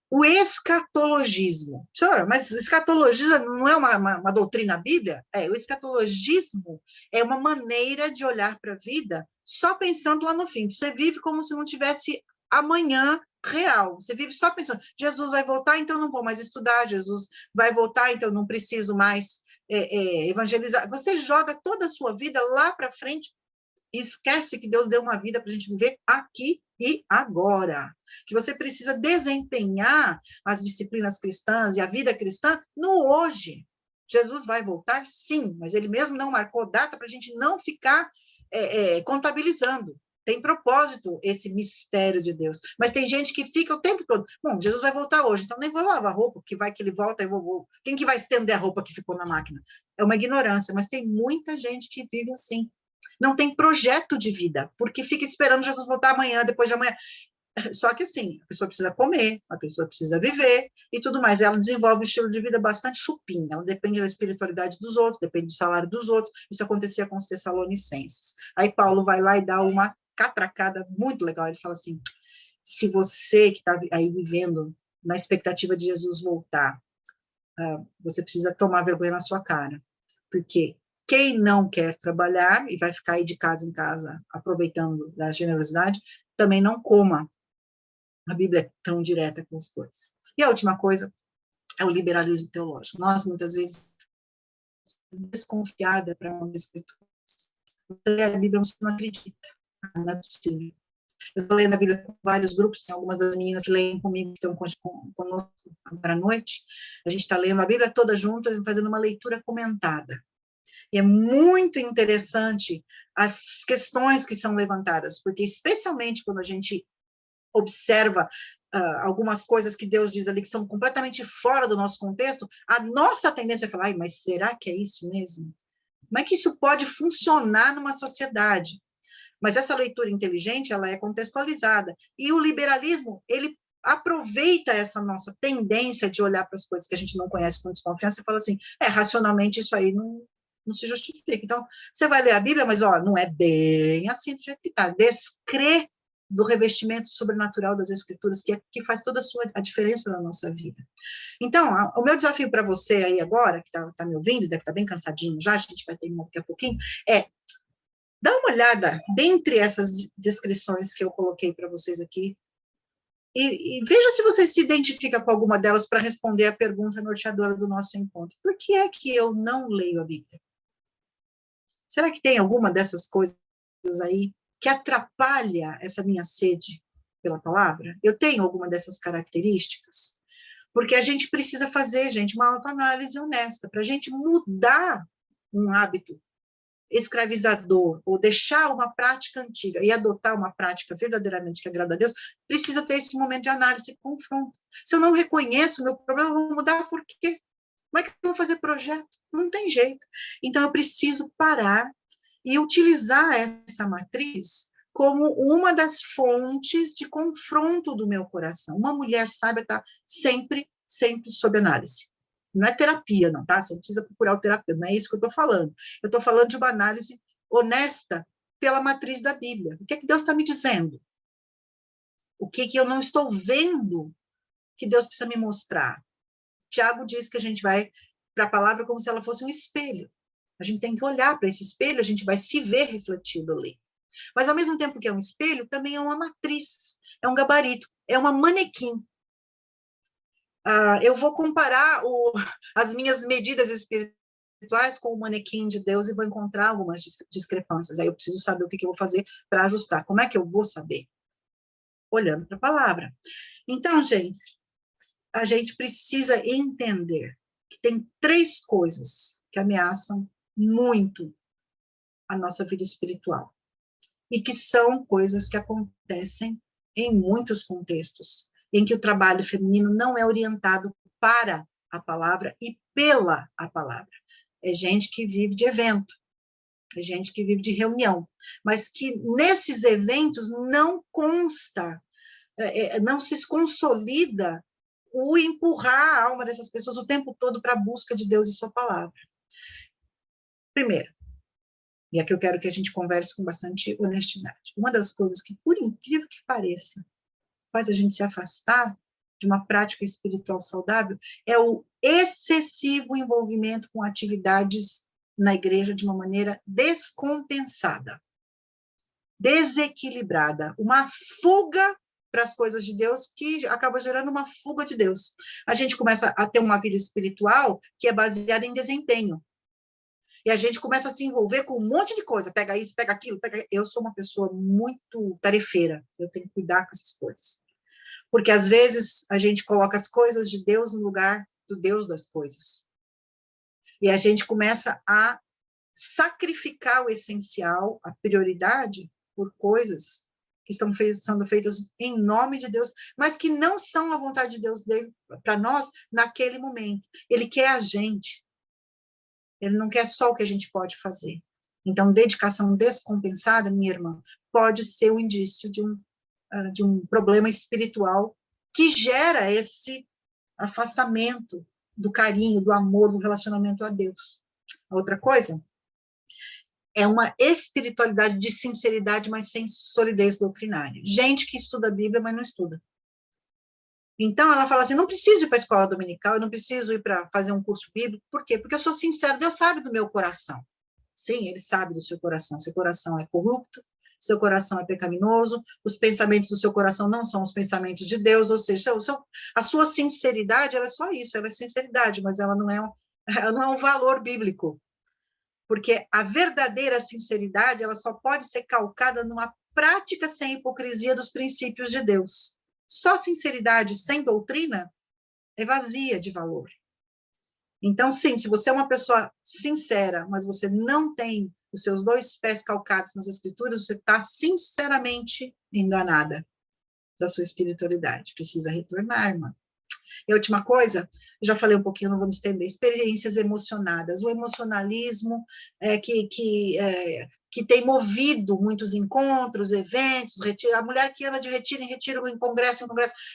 O escatologismo. Senhor, mas escatologismo não é uma doutrina bíblia? O escatologismo é uma maneira de olhar para a vida só pensando lá no fim. Você vive como se não tivesse amanhã real. Você vive só pensando, Jesus vai voltar, então não vou mais estudar, Jesus vai voltar, então não preciso mais evangelizar. Você joga toda a sua vida lá para frente e esquece que Deus deu uma vida para a gente viver aqui e agora. Que você precisa desempenhar as disciplinas cristãs e a vida cristã no hoje. Jesus vai voltar, sim, mas ele mesmo não marcou data para a gente não ficar contabilizando. Tem propósito esse mistério de Deus. Mas tem gente que fica o tempo todo, bom, Jesus vai voltar hoje, então nem vou lavar a roupa, que vai que ele volta, eu vou. Quem que vai estender a roupa que ficou na máquina? É uma ignorância, mas tem muita gente que vive assim. Não tem projeto de vida, porque fica esperando Jesus voltar amanhã, depois de amanhã. Só que assim, a pessoa precisa comer, a pessoa precisa viver e tudo mais. Ela desenvolve um estilo de vida bastante chupim, ela depende da espiritualidade dos outros, depende do salário dos outros. Isso acontecia com os Tessalonicenses. Aí Paulo vai lá e dá uma catracada muito legal. Ele fala assim, se você que está aí vivendo na expectativa de Jesus voltar, você precisa tomar vergonha na sua cara, porque quem não quer trabalhar e vai ficar aí de casa em casa aproveitando da generosidade, também não coma. A Bíblia é tão direta com as coisas. E a última coisa é o liberalismo teológico. Nós, muitas vezes, desconfiada para as escrituras. Você lê a Bíblia, você não acredita. Não é possível. Eu estou lendo a Bíblia com vários grupos, tem algumas das meninas que leem comigo, que estão conosco agora à noite. A gente está lendo a Bíblia toda junto, fazendo uma leitura comentada. E é muito interessante as questões que são levantadas, porque especialmente quando a gente observa algumas coisas que Deus diz ali que são completamente fora do nosso contexto, a nossa tendência é falar, ai, mas será que é isso mesmo? Como é que isso pode funcionar numa sociedade? Mas essa leitura inteligente, ela é contextualizada. E o liberalismo, ele aproveita essa nossa tendência de olhar para as coisas que a gente não conhece com desconfiança e fala assim, racionalmente isso aí não se justifica. Então, você vai ler a Bíblia, mas não é bem assim do jeito que está. Descrê do revestimento sobrenatural das Escrituras, que faz toda a diferença na nossa vida. Então, o meu desafio para você aí agora, que está me ouvindo, deve estar bem cansadinho já, a gente vai terminar daqui a pouquinho, dá uma olhada dentre essas descrições que eu coloquei para vocês aqui, e veja se você se identifica com alguma delas para responder a pergunta norteadora do nosso encontro. Por que é que eu não leio a Bíblia? Será que tem alguma dessas coisas aí que atrapalha essa minha sede pela palavra? Eu tenho alguma dessas características? Porque a gente precisa fazer, gente, uma autoanálise honesta, para a gente mudar um hábito escravizador, ou deixar uma prática antiga e adotar uma prática verdadeiramente que agrada a Deus, precisa ter esse momento de análise e confronto. Se eu não reconheço o meu problema, eu vou mudar por quê? Como é que eu vou fazer projeto? Não tem jeito. Então, eu preciso parar e utilizar essa matriz como uma das fontes de confronto do meu coração. Uma mulher sábia está sempre sob análise. Não é terapia, não, tá? Você não precisa procurar o terapeuta, não é isso que eu estou falando. Eu estou falando de uma análise honesta, pela matriz da Bíblia. O que é que Deus está me dizendo? O que eu não estou vendo que Deus precisa me mostrar? Tiago diz que a gente vai para a palavra como se ela fosse um espelho. A gente tem que olhar para esse espelho, a gente vai se ver refletido ali. Mas, ao mesmo tempo que é um espelho, também é uma matriz, é um gabarito, é uma manequim. Eu vou comparar as minhas medidas espirituais com o manequim de Deus e vou encontrar algumas discrepâncias. Aí eu preciso saber o que eu vou fazer para ajustar. Como é que eu vou saber? Olhando para a palavra. Então, gente, a gente precisa entender que tem 3 coisas que ameaçam muito a nossa vida espiritual e que são coisas que acontecem em muitos contextos, em que o trabalho feminino não é orientado para a palavra e pela a palavra. É gente que vive de evento, é gente que vive de reunião, mas que nesses eventos não consta, não se consolida o empurrar a alma dessas pessoas o tempo todo para a busca de Deus e sua palavra. Primeiro, e aqui eu quero que a gente converse com bastante honestidade. Uma das coisas que, por incrível que pareça, faz a gente se afastar de uma prática espiritual saudável é o excessivo envolvimento com atividades na igreja de uma maneira descompensada, desequilibrada, uma fuga para as coisas de Deus que acaba gerando uma fuga de Deus. A gente começa a ter uma vida espiritual que é baseada em desempenho. E a gente começa a se envolver com um monte de coisa, pega isso, pega aquilo, pega... Eu sou uma pessoa muito tarefeira, eu tenho que cuidar com essas coisas. Porque, às vezes, a gente coloca as coisas de Deus no lugar do Deus das coisas. E a gente começa a sacrificar o essencial, a prioridade, por coisas que estão sendo feitas em nome de Deus, mas que não são a vontade de Deus dele para nós naquele momento. Ele quer a gente. Ele não quer só o que a gente pode fazer. Então, dedicação descompensada, minha irmã, pode ser um indício de um problema espiritual que gera esse afastamento do carinho, do amor, do relacionamento a Deus. Outra coisa é uma espiritualidade de sinceridade, mas sem solidez doutrinária. Gente que estuda a Bíblia, mas não estuda. Então, ela fala assim, não preciso ir para a escola dominical, eu não preciso ir para fazer um curso bíblico. Por quê? Porque eu sou sincero, Deus sabe do meu coração. Sim, Ele sabe do seu coração é corrupto, seu coração é pecaminoso, os pensamentos do seu coração não são os pensamentos de Deus, ou seja, a sua sinceridade, ela é só isso, ela é sinceridade, mas ela não é um valor bíblico. Porque a verdadeira sinceridade, ela só pode ser calcada numa prática sem hipocrisia dos princípios de Deus. Só sinceridade sem doutrina é vazia de valor. Então, sim, se você é uma pessoa sincera, mas você não tem os seus 2 pés calcados nas escrituras, você está sinceramente enganada da sua espiritualidade. Precisa retornar, irmã. E a última coisa, já falei um pouquinho, não vou me estender, experiências emocionadas. O emocionalismo que tem movido muitos encontros, eventos, retiro, a mulher que anda de retiro em retiro, em congresso,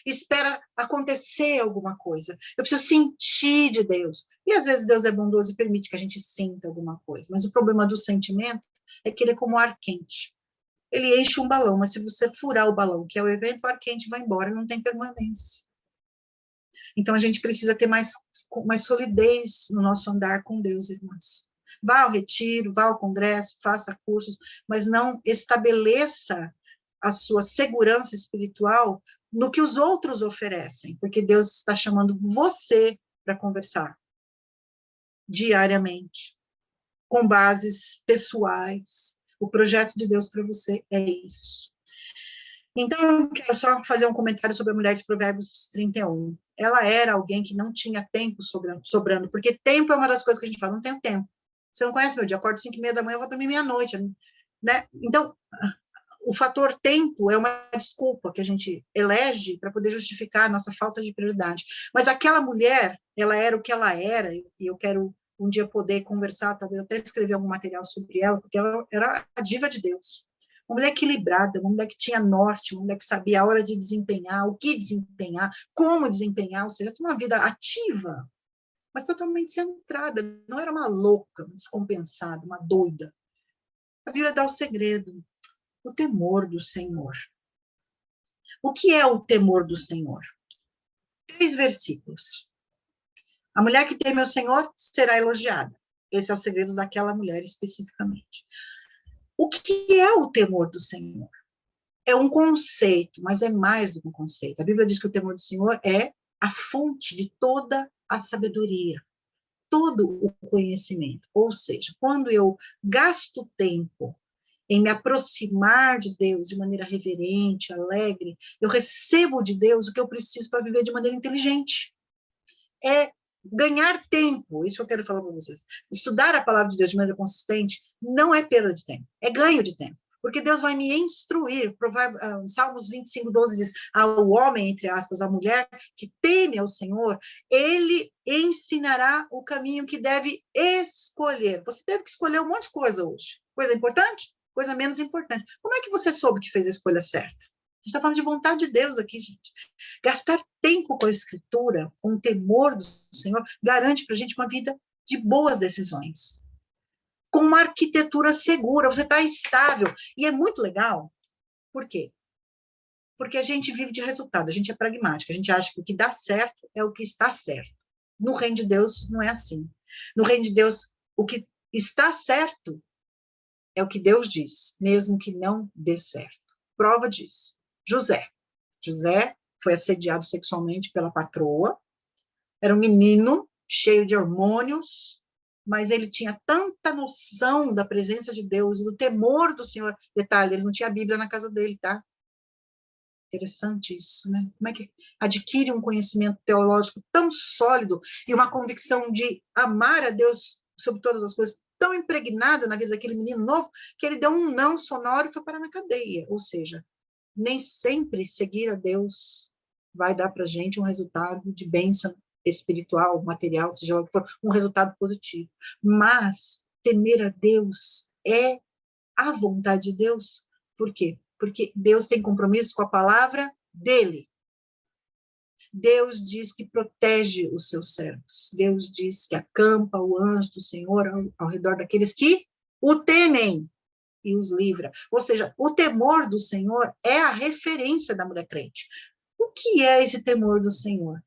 espera acontecer alguma coisa. Eu preciso sentir de Deus. E às vezes Deus é bondoso e permite que a gente sinta alguma coisa. Mas o problema do sentimento é que ele é como ar quente. Ele enche um balão, mas se você furar o balão, que é o evento, o ar quente vai embora, não tem permanência. Então, a gente precisa ter mais solidez no nosso andar com Deus, irmãs. Vá ao retiro, vá ao congresso, faça cursos, mas não estabeleça a sua segurança espiritual no que os outros oferecem, porque Deus está chamando você para conversar diariamente, com bases pessoais. O projeto de Deus para você é isso. Então, quero só fazer um comentário sobre a mulher de Provérbios 31. Ela era alguém que não tinha tempo sobrando, porque tempo é uma das coisas que a gente fala, não tenho tempo. Você não conhece meu dia, acordo 5h30 da manhã, eu vou dormir meia-noite, né? Então, o fator tempo é uma desculpa que a gente elege para poder justificar a nossa falta de prioridade. Mas aquela mulher, ela era o que ela era, e eu quero um dia poder conversar, talvez até escrever algum material sobre ela, porque ela era a diva de Deus. Uma mulher equilibrada, uma mulher que tinha norte, uma mulher que sabia a hora de desempenhar, o que desempenhar, como desempenhar, ou seja, tinha uma vida ativa, mas totalmente centrada, não era uma louca, uma descompensada, uma doida. A Bíblia dá o segredo, o temor do Senhor. O que é o temor do Senhor? 3 versículos. A mulher que teme ao Senhor será elogiada. Esse é o segredo daquela mulher especificamente. O que é o temor do Senhor? É um conceito, mas é mais do que um conceito. A Bíblia diz que o temor do Senhor é a fonte de toda a sabedoria, todo o conhecimento. Ou seja, quando eu gasto tempo em me aproximar de Deus de maneira reverente, alegre, eu recebo de Deus o que eu preciso para viver de maneira inteligente. É ganhar tempo, isso que eu quero falar para vocês. Estudar a palavra de Deus de maneira consistente não é perda de tempo, é ganho de tempo. Porque Deus vai me instruir. Salmos 25:12 diz, ao homem, entre aspas, a mulher que teme ao Senhor, ele ensinará o caminho que deve escolher. Você teve que escolher um monte de coisa hoje. Coisa importante, coisa menos importante. Como é que você soube que fez a escolha certa? A gente está falando de vontade de Deus aqui, gente. Gastar tempo com a Escritura, com o temor do Senhor, garante para a gente uma vida de boas decisões. Com uma arquitetura segura, você está estável. E é muito legal. Por quê? Porque a gente vive de resultado, a gente é pragmática, a gente acha que o que dá certo é o que está certo. No reino de Deus, não é assim. No reino de Deus, o que está certo é o que Deus diz, mesmo que não dê certo. Prova disso. José foi assediado sexualmente pela patroa, era um menino cheio de hormônios, mas ele tinha tanta noção da presença de Deus, do temor do Senhor. Detalhe, ele não tinha a Bíblia na casa dele, tá? Interessante isso, né? Como é que adquire um conhecimento teológico tão sólido e uma convicção de amar a Deus sobre todas as coisas tão impregnada na vida daquele menino novo, que ele deu um não sonoro e foi parar na cadeia. Ou seja, nem sempre seguir a Deus vai dar para a gente um resultado de bênção espiritual, material, seja lá o que for, um resultado positivo. Mas temer a Deus é a vontade de Deus. Por quê? Porque Deus tem compromisso com a palavra dele. Deus diz que protege os seus servos. Deus diz que acampa o anjo do Senhor ao redor daqueles que o temem e os livra. Ou seja, o temor do Senhor é a referência da mulher crente. O que é esse temor do Senhor?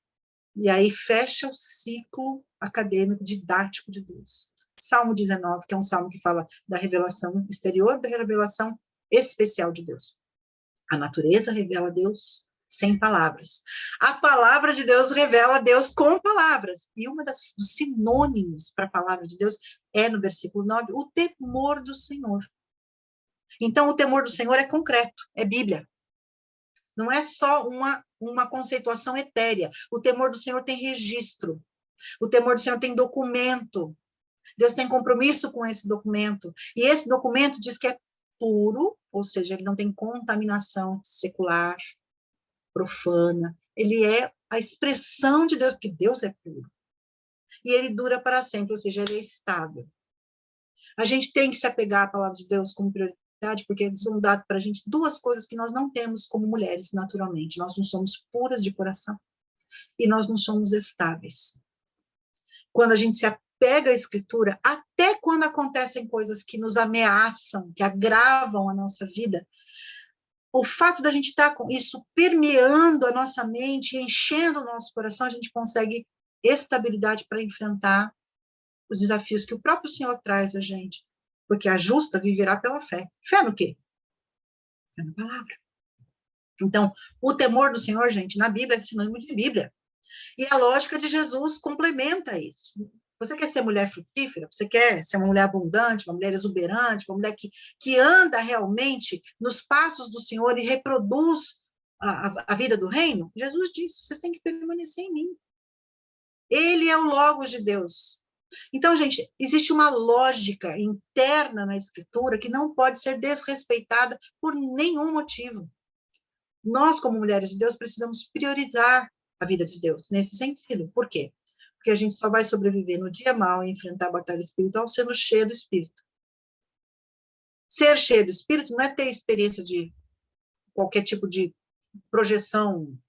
E aí fecha o ciclo acadêmico, didático de Deus. Salmo 19, que é um salmo que fala da revelação exterior, da revelação especial de Deus. A natureza revela Deus sem palavras. A palavra de Deus revela Deus com palavras. E uma dos sinônimos para a palavra de Deus é, no versículo 9, o temor do Senhor. Então, o temor do Senhor é concreto, é Bíblia. Não é só uma conceituação etérea. O temor do Senhor tem registro. O temor do Senhor tem documento. Deus tem compromisso com esse documento. E esse documento diz que é puro, ou seja, ele não tem contaminação secular, profana. Ele é a expressão de Deus, porque Deus é puro. E ele dura para sempre, ou seja, ele é estável. A gente tem que se apegar à palavra de Deus como prioridade, porque eles vão dar para a gente 2 coisas que nós não temos como mulheres, naturalmente. Nós não somos puras de coração e nós não somos estáveis. Quando a gente se apega à Escritura, até quando acontecem coisas que nos ameaçam, que agravam a nossa vida, o fato da gente estar com isso permeando a nossa mente, enchendo o nosso coração, a gente consegue estabilidade para enfrentar os desafios que o próprio Senhor traz a gente. Porque a justa viverá pela fé. Fé no quê? Fé na palavra. Então, o temor do Senhor, gente, na Bíblia é sinônimo de Bíblia. E a lógica de Jesus complementa isso. Você quer ser mulher frutífera? Você quer ser uma mulher abundante, uma mulher exuberante, uma mulher que anda realmente nos passos do Senhor e reproduz a vida do reino? Jesus disse, vocês têm que permanecer em mim. Ele é o Logos de Deus. Então, gente, existe uma lógica interna na Escritura que não pode ser desrespeitada por nenhum motivo. Nós, como mulheres de Deus, precisamos priorizar a vida de Deus nesse sentido. Por quê? Porque a gente só vai sobreviver no dia mau e enfrentar a batalha espiritual sendo cheio do Espírito. Ser cheio do Espírito não é ter experiência de qualquer tipo de projeção,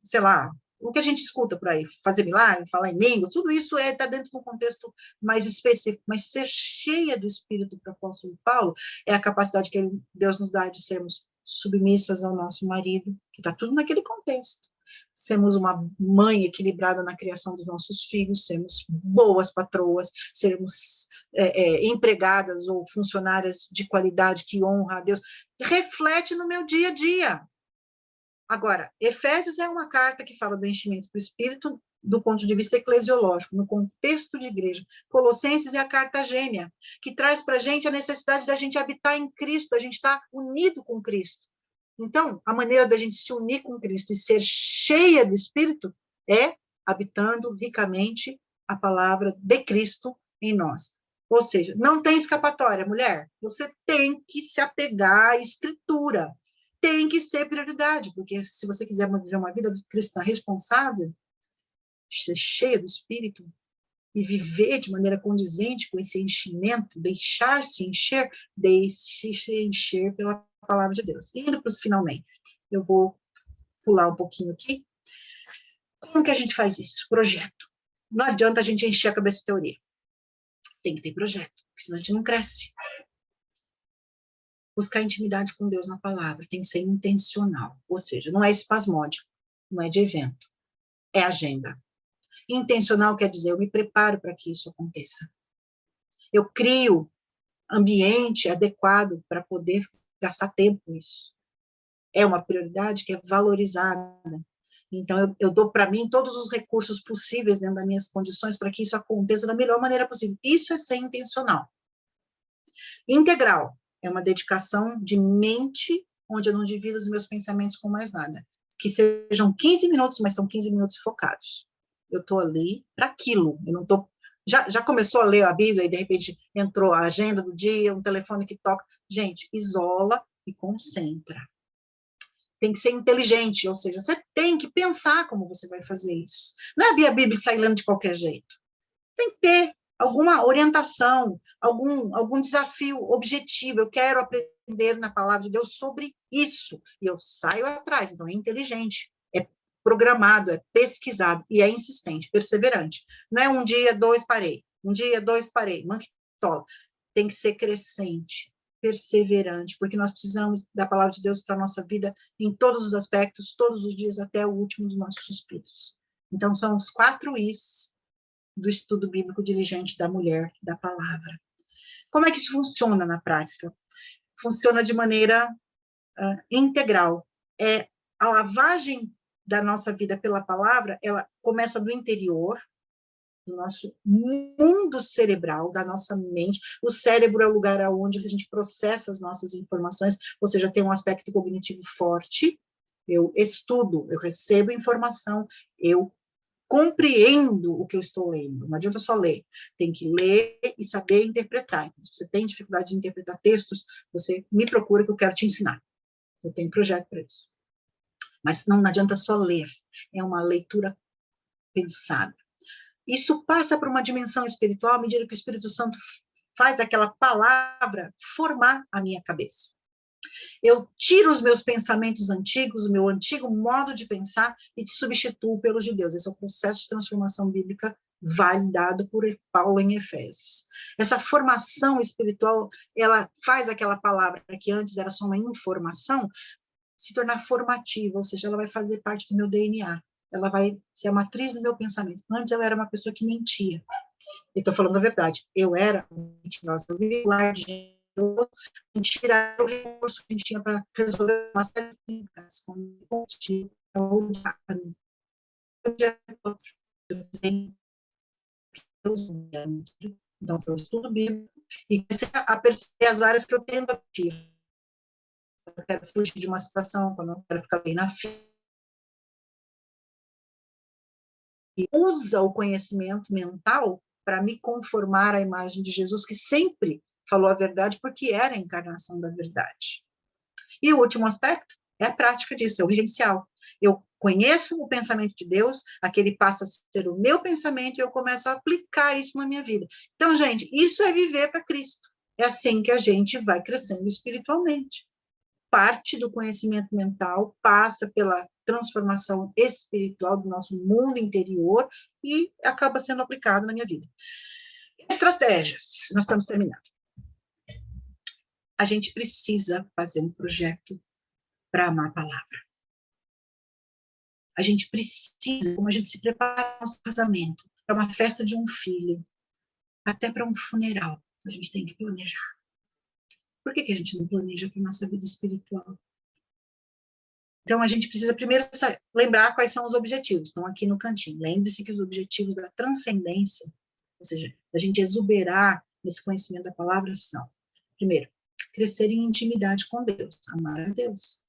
sei lá, o que a gente escuta por aí, fazer milagre, falar em línguas, tudo isso está dentro de um contexto mais específico, mas ser cheia do Espírito para o apóstolo Paulo é a capacidade que Deus nos dá de sermos submissas ao nosso marido, que está tudo naquele contexto. Sermos uma mãe equilibrada na criação dos nossos filhos, sermos boas patroas, sermos empregadas ou funcionárias de qualidade que honra a Deus, reflete no meu dia a dia. Agora, Efésios é uma carta que fala do enchimento do Espírito do ponto de vista eclesiológico, no contexto de igreja. Colossenses é a carta gêmea, que traz para a gente a necessidade da gente habitar em Cristo, a gente estar unido com Cristo. Então, a maneira da gente se unir com Cristo e ser cheia do Espírito é habitando ricamente a palavra de Cristo em nós. Ou seja, não tem escapatória, mulher. Você tem que se apegar à Escritura. Tem que ser prioridade, porque se você quiser viver uma vida cristã responsável, ser cheia do Espírito e viver de maneira condizente com esse enchimento, deixar-se encher, deixe-se encher pela palavra de Deus. Indo para o finalmente, eu vou pular um pouquinho aqui. Como que a gente faz isso? Projeto. Não adianta a gente encher a cabeça de teoria. Tem que ter projeto, porque senão a gente não cresce. Buscar intimidade com Deus na palavra tem que ser intencional, ou seja, não é espasmódico, não é de evento, é agenda. Intencional quer dizer, eu me preparo para que isso aconteça. Eu crio ambiente adequado para poder gastar tempo nisso. É uma prioridade que é valorizada. Então, eu dou para mim todos os recursos possíveis dentro das minhas condições para que isso aconteça da melhor maneira possível. Isso é ser intencional. Integral é uma dedicação de mente, onde eu não divido os meus pensamentos com mais nada. Que sejam 15 minutos, mas são 15 minutos focados. Eu estou ali para aquilo. Eu não estou... Já começou a ler a Bíblia e, de repente, entrou a agenda do dia, um telefone que toca. Gente, isola e concentra. Tem que ser inteligente, ou seja, você tem que pensar como você vai fazer isso. Não é a Bíblia sair lendo de qualquer jeito. Tem que ter alguma orientação, algum desafio objetivo. Eu quero aprender na palavra de Deus sobre isso. E eu saio atrás. Então, é inteligente, é programado, é pesquisado e é insistente, perseverante. Não é um dia, dois, parei. Um dia, dois, parei. Manquitola. Tem que ser crescente, perseverante, porque nós precisamos da palavra de Deus para a nossa vida em todos os aspectos, todos os dias, até o último dos nossos suspiros. Então, são os 4 Is do estudo bíblico diligente da mulher da palavra. Como é que isso funciona na prática? Funciona de maneira integral. A lavagem da nossa vida pela palavra, ela começa do interior, do nosso mundo cerebral, da nossa mente. O cérebro é o lugar onde a gente processa as nossas informações, ou seja, tem um aspecto cognitivo forte. Eu estudo, eu recebo informação, eu compreendo o que eu estou lendo. Não adianta só ler. Tem que ler e saber interpretar. Então, se você tem dificuldade de interpretar textos, você me procura que eu quero te ensinar. Eu tenho projeto para isso. Mas não adianta só ler. É uma leitura pensada. Isso passa por uma dimensão espiritual à medida que o Espírito Santo faz aquela palavra formar a minha cabeça. Eu tiro os meus pensamentos antigos, o meu antigo modo de pensar e te substituo pelos de Deus. Esse é o processo de transformação bíblica validado por Paulo em Efésios. Essa formação espiritual, ela faz aquela palavra que antes era só uma informação, se tornar formativa, ou seja, ela vai fazer parte do meu DNA. Ela vai ser a matriz do meu pensamento. Antes eu era uma pessoa que mentia. Eu estou falando a verdade. Eu era mentirosa. Eu vivia de mentira era o recurso que a gente tinha para resolver uma série de coisas, como combustível, ou então, foi um estudo bíblico e comecei a perceber as áreas que eu tendo a mentir. Eu quero fugir de uma situação, quando eu quero ficar bem na fila. E usa o conhecimento mental para me conformar à imagem de Jesus, que sempre falou a verdade, porque era a encarnação da verdade. E o último aspecto é a prática disso, é o vivencial. Eu conheço o pensamento de Deus, aquele passa a ser o meu pensamento e eu começo a aplicar isso na minha vida. Então, gente, isso é viver para Cristo. É assim que a gente vai crescendo espiritualmente. parte do conhecimento mental, passa pela transformação espiritual do nosso mundo interior e acaba sendo aplicado na minha vida. Estratégias, nós estamos terminando. A gente precisa fazer um projeto para amar a palavra. A gente precisa, como a gente se prepara para o nosso casamento, para uma festa de um filho, até para um funeral, a gente tem que planejar. Por que a gente não planeja para a nossa vida espiritual? Então, a gente precisa primeiro lembrar quais são os objetivos. Estão aqui no cantinho. Lembre-se que os objetivos da transcendência, ou seja, da gente exuberar nesse conhecimento da palavra, são, primeiro, crescer em intimidade com Deus, amar a Deus.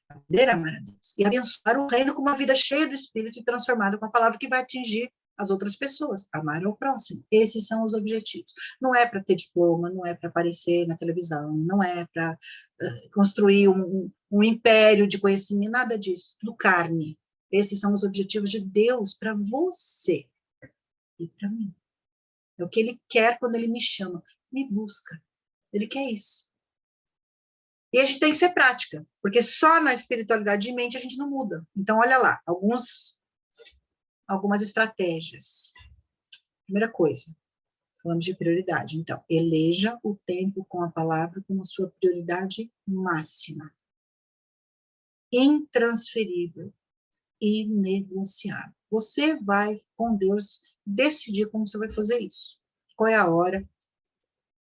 Aprender a amar a Deus. E abençoar o reino com uma vida cheia do Espírito e transformada com a palavra que vai atingir as outras pessoas, amar ao próximo. Esses são os objetivos. Não é para ter diploma, não é para aparecer na televisão, não é para construir um império de conhecimento, nada disso, tudo carne. Esses são os objetivos de Deus para você e para mim. É o que Ele quer quando Ele me chama, me busca. Ele quer isso. E a gente tem que ser prática, porque só na espiritualidade de mente a gente não muda. Então, olha lá, algumas estratégias. Primeira coisa, falamos de prioridade. Então, eleja o tempo com a palavra como sua prioridade máxima. Intransferível, inegociável. Você vai, com Deus, decidir como você vai fazer isso. Qual é a hora?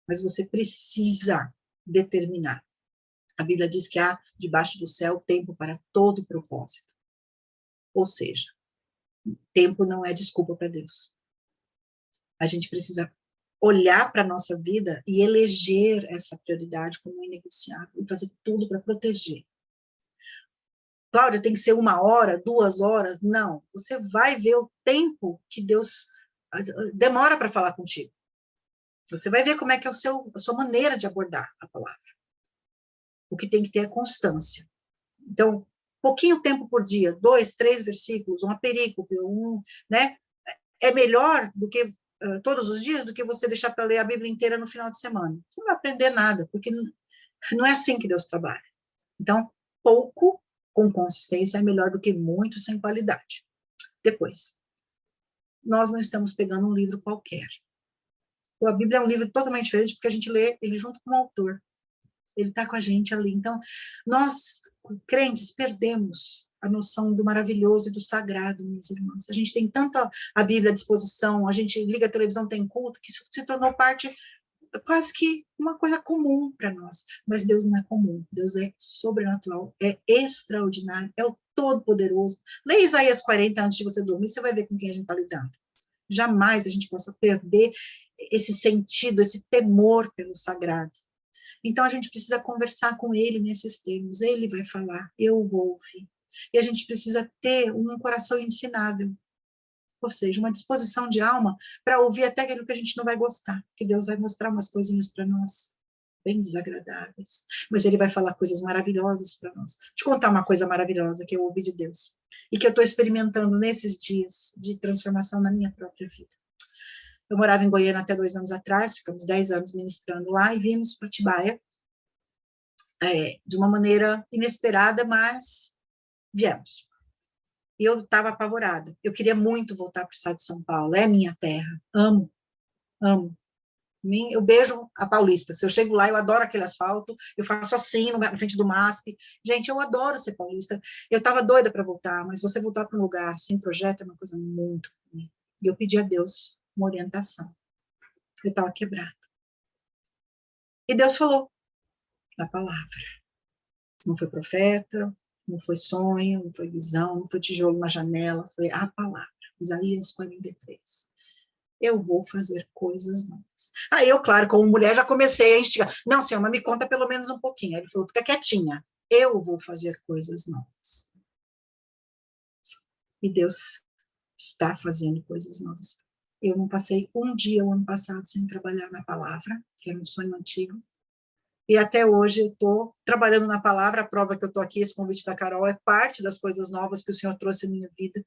Mas você precisa determinar. A Bíblia diz que há debaixo do céu tempo para todo propósito. Ou seja, tempo não é desculpa para Deus. A gente precisa olhar para a nossa vida e eleger essa prioridade como inegociável e fazer tudo para proteger. Cláudia, tem que ser 1 hora, 2 horas? Não. Você vai ver o tempo que Deus demora para falar contigo. Você vai ver como é que é a sua maneira de abordar a palavra. O que tem que ter é constância. Então, pouquinho tempo por dia, 2, 3 versículos, uma perícope, né? É melhor do que todos os dias do que você deixar para ler a Bíblia inteira no final de semana. Você não vai aprender nada, porque não é assim que Deus trabalha. Então, pouco com consistência é melhor do que muito sem qualidade. Depois, nós não estamos pegando um livro qualquer. A Bíblia é um livro totalmente diferente, porque a gente lê ele junto com o autor. Ele está com a gente ali. Então, nós, crentes, perdemos a noção do maravilhoso e do sagrado, minhas irmãs. A gente tem tanto a Bíblia à disposição, a gente liga a televisão, tem culto, que isso se tornou parte, quase que uma coisa comum para nós. Mas Deus não é comum. Deus é sobrenatural, é extraordinário, é o Todo-Poderoso. Leia Isaías 40 antes de você dormir, você vai ver com quem a gente está lidando. Jamais a gente possa perder esse sentido, esse temor pelo sagrado. Então, a gente precisa conversar com ele nesses termos. Ele vai falar, eu vou ouvir. E a gente precisa ter um coração ensinável, ou seja, uma disposição de alma para ouvir até aquilo que a gente não vai gostar, que Deus vai mostrar umas coisinhas para nós, bem desagradáveis, mas ele vai falar coisas maravilhosas para nós. Te contar uma coisa maravilhosa que eu ouvi de Deus, e que eu estou experimentando nesses dias de transformação na minha própria vida. Eu morava em Goiânia até 2 anos atrás, ficamos 10 anos ministrando lá, e vimos para Atibaia, de uma maneira inesperada, mas viemos. E eu estava apavorada. Eu queria muito voltar para o estado de São Paulo, é minha terra, amo, amo. Eu beijo a Paulista. Se eu chego lá, eu adoro aquele asfalto, eu faço assim na frente do MASP. Gente, eu adoro ser paulista. Eu estava doida para voltar, mas você voltar para um lugar sem projeto é uma coisa muito ruim. E eu pedi a Deus uma orientação. Eu estava quebrada. E Deus falou na palavra. Não foi profeta, não foi sonho, não foi visão, não foi tijolo na janela, foi a palavra. Isaías 43. Eu vou fazer coisas novas. Aí eu, claro, como mulher, já comecei a instigar. Não, senhor, mas me conta pelo menos um pouquinho. Aí ele falou, fica quietinha. Eu vou fazer coisas novas. E Deus está fazendo coisas novas. Eu não passei um dia o ano passado sem trabalhar na palavra, que era um sonho antigo. E até hoje eu estou trabalhando na palavra. A prova que eu estou aqui, esse convite da Carol, é parte das coisas novas que o Senhor trouxe à minha vida.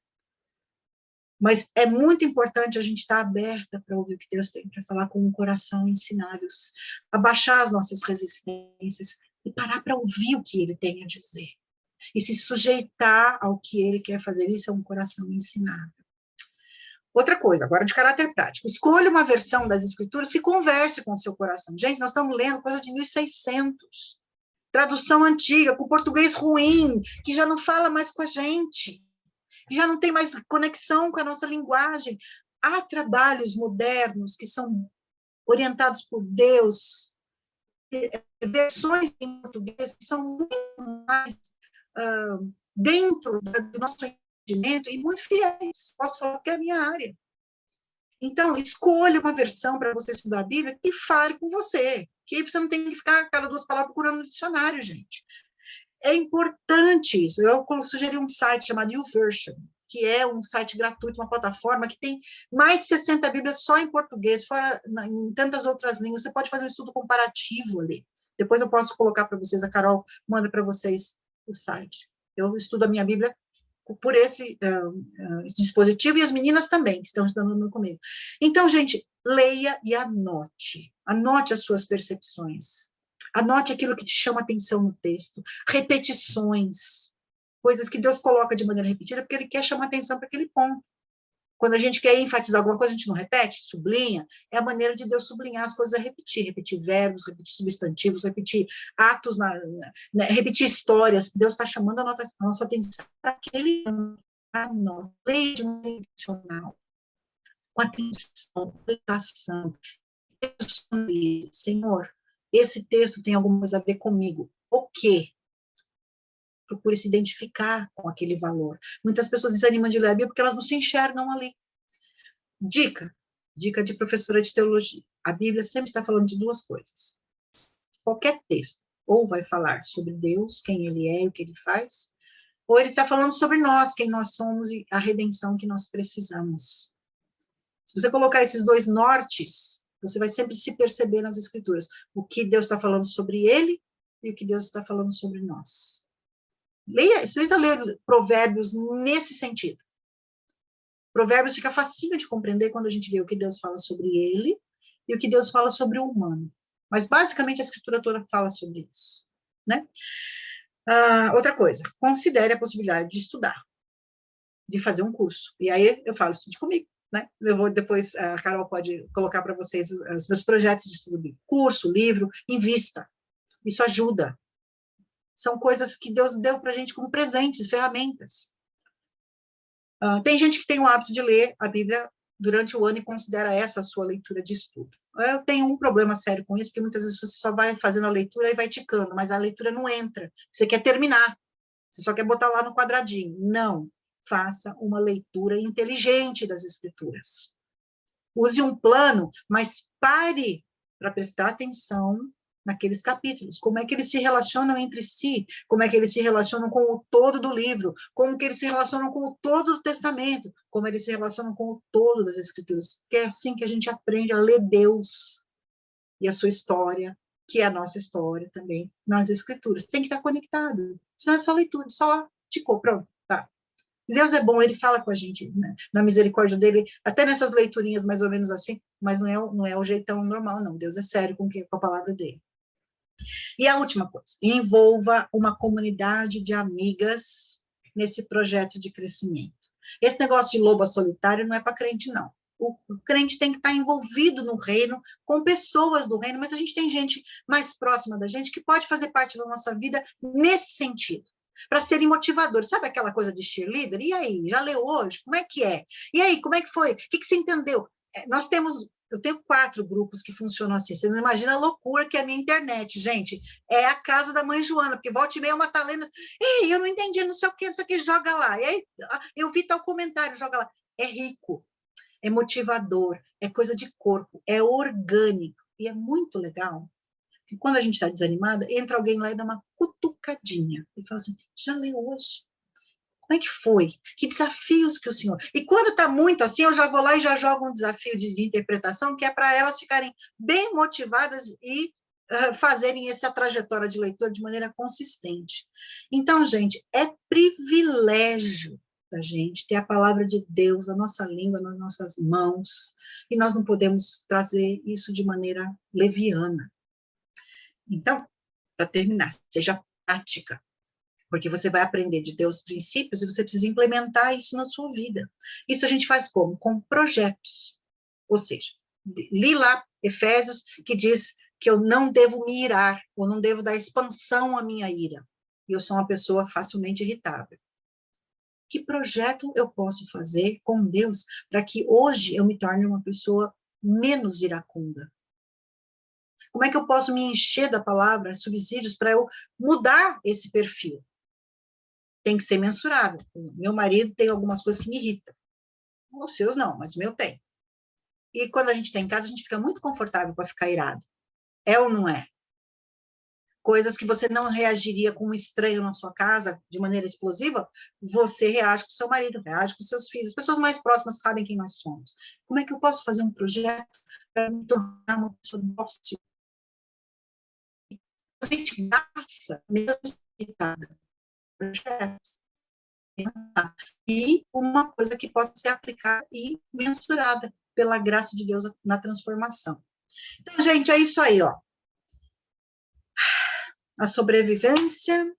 Mas é muito importante a gente estar aberta para ouvir o que Deus tem para falar, com um coração ensinável, abaixar as nossas resistências, e parar para ouvir o que ele tem a dizer. E se sujeitar ao que ele quer fazer. Isso é um coração ensinável. Outra coisa, agora de caráter prático. Escolha uma versão das Escrituras que converse com o seu coração. Gente, nós estamos lendo coisa de 1600. Tradução antiga, com português ruim, que já não fala mais com a gente, que já não tem mais conexão com a nossa linguagem. Há trabalhos modernos que são orientados por Deus, versões em português que são muito mais dentro do nosso entendimento e muito fiéis. Posso falar que é a minha área. Então, escolha uma versão para você estudar a Bíblia que fale com você, que você não tem que ficar cada duas palavras procurando no dicionário, gente. É importante isso. Eu sugeri um site chamado YouVersion, que é um site gratuito, uma plataforma que tem mais de 60 Bíblias só em português, fora em tantas outras línguas. Você pode fazer um estudo comparativo ali. Depois eu posso colocar para vocês, a Carol manda para vocês o site. Eu estudo a minha Bíblia por esse dispositivo, e as meninas também, que estão estudando comigo. Então, gente, leia e anote. Anote as suas percepções. Anote aquilo que te chama atenção no texto. Repetições. Coisas que Deus coloca de maneira repetida, porque Ele quer chamar atenção para aquele ponto. Quando a gente quer enfatizar alguma coisa, a gente não repete, sublinha. É a maneira de Deus sublinhar as coisas, é repetir. Repetir verbos, repetir substantivos, repetir atos, repetir histórias. Deus está chamando a nossa atenção para aquele ano. Leia de maneira intencional, com atenção, dedicação. Senhor, esse texto tem alguma coisa a ver comigo. O quê? Procure se identificar com aquele valor. Muitas pessoas desanimam de ler a Bíblia porque elas não se enxergam ali. Dica de professora de teologia. A Bíblia sempre está falando de duas coisas. Qualquer texto, ou vai falar sobre Deus, quem Ele é e o que Ele faz, ou ele está falando sobre nós, quem nós somos e a redenção que nós precisamos. Se você colocar esses dois nortes, você vai sempre se perceber nas Escrituras. O que Deus está falando sobre Ele e o que Deus está falando sobre nós. Experimenta ler Provérbios nesse sentido. Provérbios fica facinho de compreender quando a gente vê o que Deus fala sobre ele e o que Deus fala sobre o humano. Mas, basicamente, a Escritura toda fala sobre isso. Né? Outra coisa, considere a possibilidade de estudar, de fazer um curso. E aí eu falo, estude comigo. Né? Eu vou depois, a Carol pode colocar para vocês os meus projetos de estudo bíblico. Curso, livro, invista. Isso ajuda. São coisas que Deus deu para a gente como presentes, ferramentas. Tem gente que tem o hábito de ler a Bíblia durante o ano e considera essa a sua leitura de estudo. Eu tenho um problema sério com isso, porque muitas vezes você só vai fazendo a leitura e vai ticando, mas a leitura não entra. Você quer terminar, você só quer botar lá no quadradinho. Não. Faça uma leitura inteligente das Escrituras. Use um plano, mas pare para prestar atenção naqueles capítulos, como é que eles se relacionam entre si, como é que eles se relacionam com o todo do livro, como que eles se relacionam com o todo do testamento, como eles se relacionam com o todo das Escrituras, porque é assim que a gente aprende a ler Deus e a sua história, que é a nossa história também, nas Escrituras. Tem que estar conectado, isso não é só leitura, só ticou, pronto, tá. Deus é bom, Ele fala com a gente, né? Na misericórdia dEle, até nessas leiturinhas mais ou menos assim, mas não é o jeitão normal, não. Deus é sério com a palavra dEle. E a última coisa, envolva uma comunidade de amigas nesse projeto de crescimento. Esse negócio de loba solitária não é para crente, não. O crente tem que estar envolvido no reino, com pessoas do reino, mas a gente tem gente mais próxima da gente que pode fazer parte da nossa vida nesse sentido, para serem motivadores. Sabe aquela coisa de cheerleader? E aí, já leu hoje? Como é que é? E aí, como é que foi? O que você entendeu? Eu tenho 4 grupos que funcionam assim. Você não imagina a loucura que é a minha internet, gente. É a casa da mãe Joana, porque volta e meia uma tá lendo. Ei, eu não entendi, não sei o que, joga lá. E aí, eu vi tal comentário, joga lá. É rico, é motivador, é coisa de corpo, é orgânico. E é muito legal. Porque quando a gente está desanimada, entra alguém lá e dá uma cutucadinha. E fala assim, já leu hoje? Como é que foi? Que desafios que o senhor... E quando está muito assim, eu já vou lá e já jogo um desafio de interpretação, que é para elas ficarem bem motivadas e fazerem essa trajetória de leitura de maneira consistente. Então, gente, é privilégio da gente ter a palavra de Deus, a nossa língua nas nossas mãos, e nós não podemos trazer isso de maneira leviana. Então, para terminar, seja prática, porque você vai aprender de Deus princípios e você precisa implementar isso na sua vida. Isso a gente faz como? Com projetos. Ou seja, li lá Efésios, que diz que eu não devo me irar, ou não devo dar expansão à minha ira. E eu sou uma pessoa facilmente irritável. Que projeto eu posso fazer com Deus para que hoje eu me torne uma pessoa menos iracunda? Como é que eu posso me encher da palavra, subsídios, para eu mudar esse perfil? Tem que ser mensurável. Meu marido tem algumas coisas que me irritam. Os seus não, mas o meu tem. E quando a gente está em casa, a gente fica muito confortável para ficar irado. É ou não é? Coisas que você não reagiria com um estranho na sua casa de maneira explosiva, você reage com o seu marido, reage com os seus filhos. As pessoas mais próximas sabem quem nós somos. Como é que eu posso fazer um projeto para me tornar uma pessoa dócil? A gente gasta, mesmo irritada, projeto. E uma coisa que possa ser aplicada e mensurada pela graça de Deus na transformação. Então, gente, é isso aí, ó. A sobrevivência,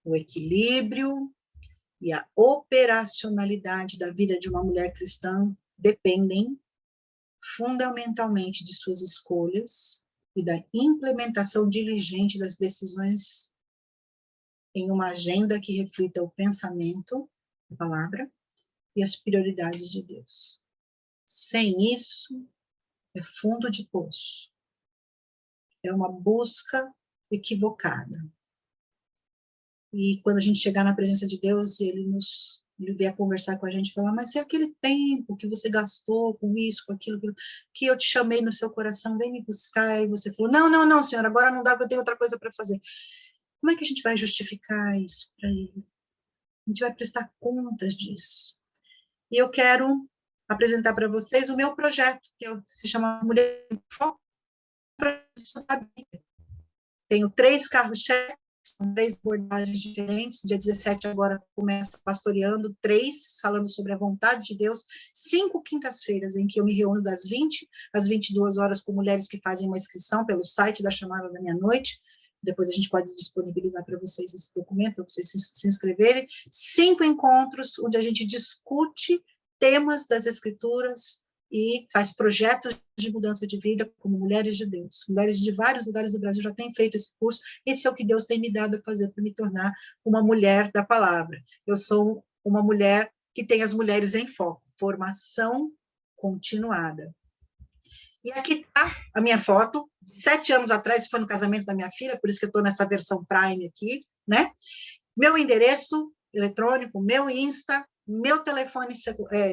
o equilíbrio e a operacionalidade da vida de uma mulher cristã dependem fundamentalmente de suas escolhas e da implementação diligente das decisões em uma agenda que reflita o pensamento, a palavra, e as prioridades de Deus. Sem isso, é fundo de poço. É uma busca equivocada. E quando a gente chegar na presença de Deus e ele vier conversar com a gente, falar, mas é aquele tempo que você gastou com isso, com aquilo, que eu te chamei no seu coração, vem me buscar, e você falou, não, senhor, agora não dá, eu tenho outra coisa para fazer. Como é que a gente vai justificar isso para ele? A gente vai prestar contas disso. E eu quero apresentar para vocês o meu projeto, que se chama Mulher em Foco. Tenho 3 carros-chefe, são 3 abordagens diferentes. Dia 17 agora começa pastoreando 3, falando sobre a vontade de Deus. 5 quintas-feiras em que eu me reúno das 20 às 22 horas com mulheres que fazem uma inscrição pelo site da Chamada da Meia-Noite. Depois a gente pode disponibilizar para vocês esse documento, para vocês se inscreverem. 5 encontros onde a gente discute temas das Escrituras e faz projetos de mudança de vida como Mulheres de Deus. Mulheres de vários lugares do Brasil já têm feito esse curso. Esse é o que Deus tem me dado a fazer para me tornar uma mulher da palavra. Eu sou uma mulher que tem as mulheres em foco. Formação continuada. E aqui está a minha foto. 7 anos atrás, foi no casamento da minha filha, por isso que eu estou nessa versão Prime aqui, né? Meu endereço eletrônico, meu Insta, meu telefone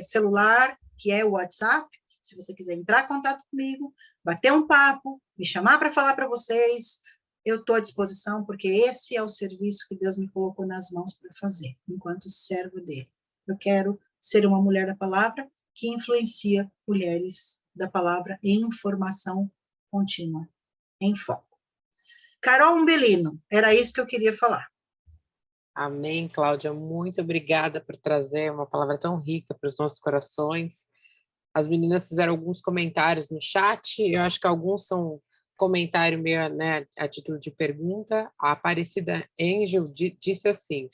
celular, que é o WhatsApp, se você quiser entrar em contato comigo, bater um papo, me chamar para falar para vocês, eu estou à disposição, porque esse é o serviço que Deus me colocou nas mãos para fazer, enquanto servo dele. Eu quero ser uma mulher da palavra que influencia mulheres da palavra em formação contínua, em foco. Carol Umbelino, era isso que eu queria falar. Amém, Cláudia. Muito obrigada por trazer uma palavra tão rica para os nossos corações. As meninas fizeram alguns comentários no chat, eu acho que alguns são comentário meio, né, a título de pergunta. A Aparecida Angel disse assim: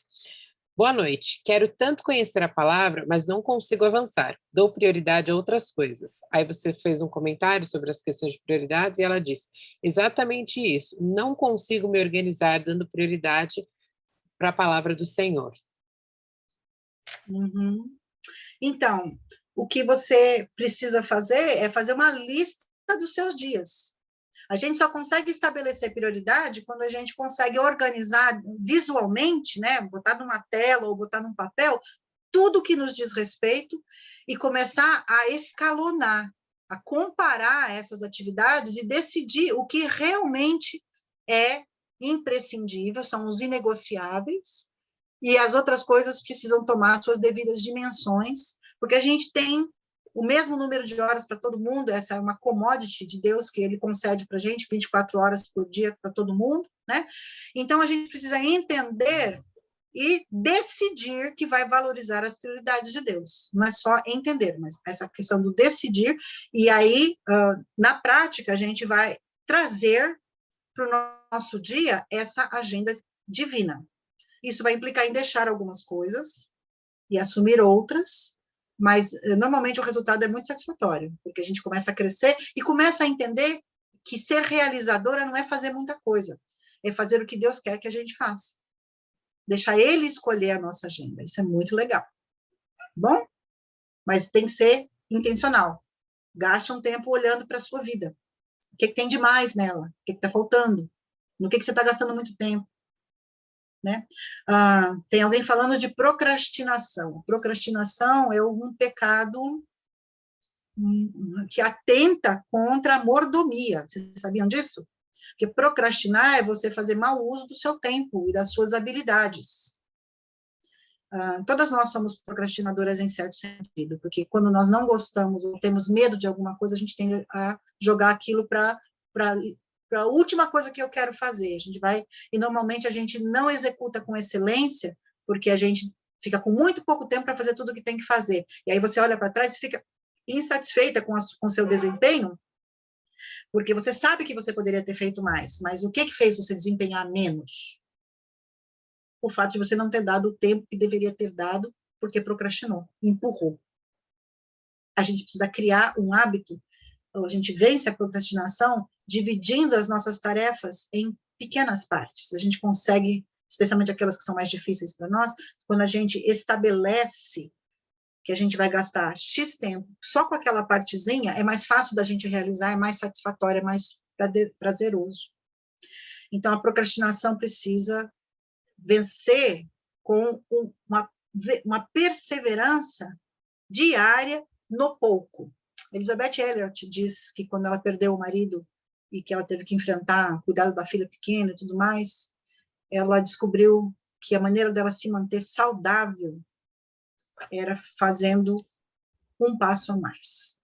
boa noite, quero tanto conhecer a palavra, mas não consigo avançar. Dou prioridade a outras coisas. Aí você fez um comentário sobre as questões de prioridades e ela disse exatamente isso. Não consigo me organizar dando prioridade para a palavra do Senhor. Uhum. Então, o que você precisa fazer é fazer uma lista dos seus dias. A gente só consegue estabelecer prioridade quando a gente consegue organizar visualmente, né, botar numa tela ou botar num papel, tudo que nos diz respeito e começar a escalonar, a comparar essas atividades e decidir o que realmente é imprescindível, são os inegociáveis, e as outras coisas precisam tomar suas devidas dimensões, porque a gente tem o mesmo número de horas para todo mundo, essa é uma commodity de Deus que ele concede para a gente, 24 horas por dia para todo mundo, né? Então, a gente precisa entender e decidir que vai valorizar as prioridades de Deus. Não é só entender, mas essa questão do decidir, e aí, na prática, a gente vai trazer para o nosso dia essa agenda divina. Isso vai implicar em deixar algumas coisas e assumir outras, mas normalmente o resultado é muito satisfatório, porque a gente começa a crescer e começa a entender que ser realizadora não é fazer muita coisa, é fazer o que Deus quer que a gente faça. Deixar Ele escolher a nossa agenda. Isso é muito legal. Bom? Mas tem que ser intencional. Gaste um tempo olhando para a sua vida. O que tem de mais nela? O que está faltando? No que você está gastando muito tempo? Né? Tem alguém falando de procrastinação. Procrastinação é um pecado que atenta contra a mordomia. Vocês sabiam disso? Porque procrastinar é você fazer mau uso do seu tempo e das suas habilidades. Todas nós somos procrastinadoras em certo sentido, porque quando nós não gostamos ou temos medo de alguma coisa, a gente tende a jogar aquilo para a última coisa que eu quero fazer. A gente vai, e normalmente a gente não executa com excelência, porque a gente fica com muito pouco tempo para fazer tudo o que tem que fazer. E aí você olha para trás e fica insatisfeita com o seu desempenho, porque você sabe que você poderia ter feito mais, mas o que fez você desempenhar menos? O fato de você não ter dado o tempo que deveria ter dado, porque procrastinou, empurrou. A gente precisa criar um hábito, a gente vence a procrastinação dividindo as nossas tarefas em pequenas partes. A gente consegue, especialmente aquelas que são mais difíceis para nós, quando a gente estabelece que a gente vai gastar X tempo só com aquela partezinha, é mais fácil da gente realizar, é mais satisfatório, é mais prazeroso. Então, a procrastinação precisa vencer com uma perseverança diária no pouco. Elizabeth Elliot diz que quando ela perdeu o marido e que ela teve que enfrentar cuidado da filha pequena e tudo mais, ela descobriu que a maneira dela se manter saudável era fazendo um passo a mais.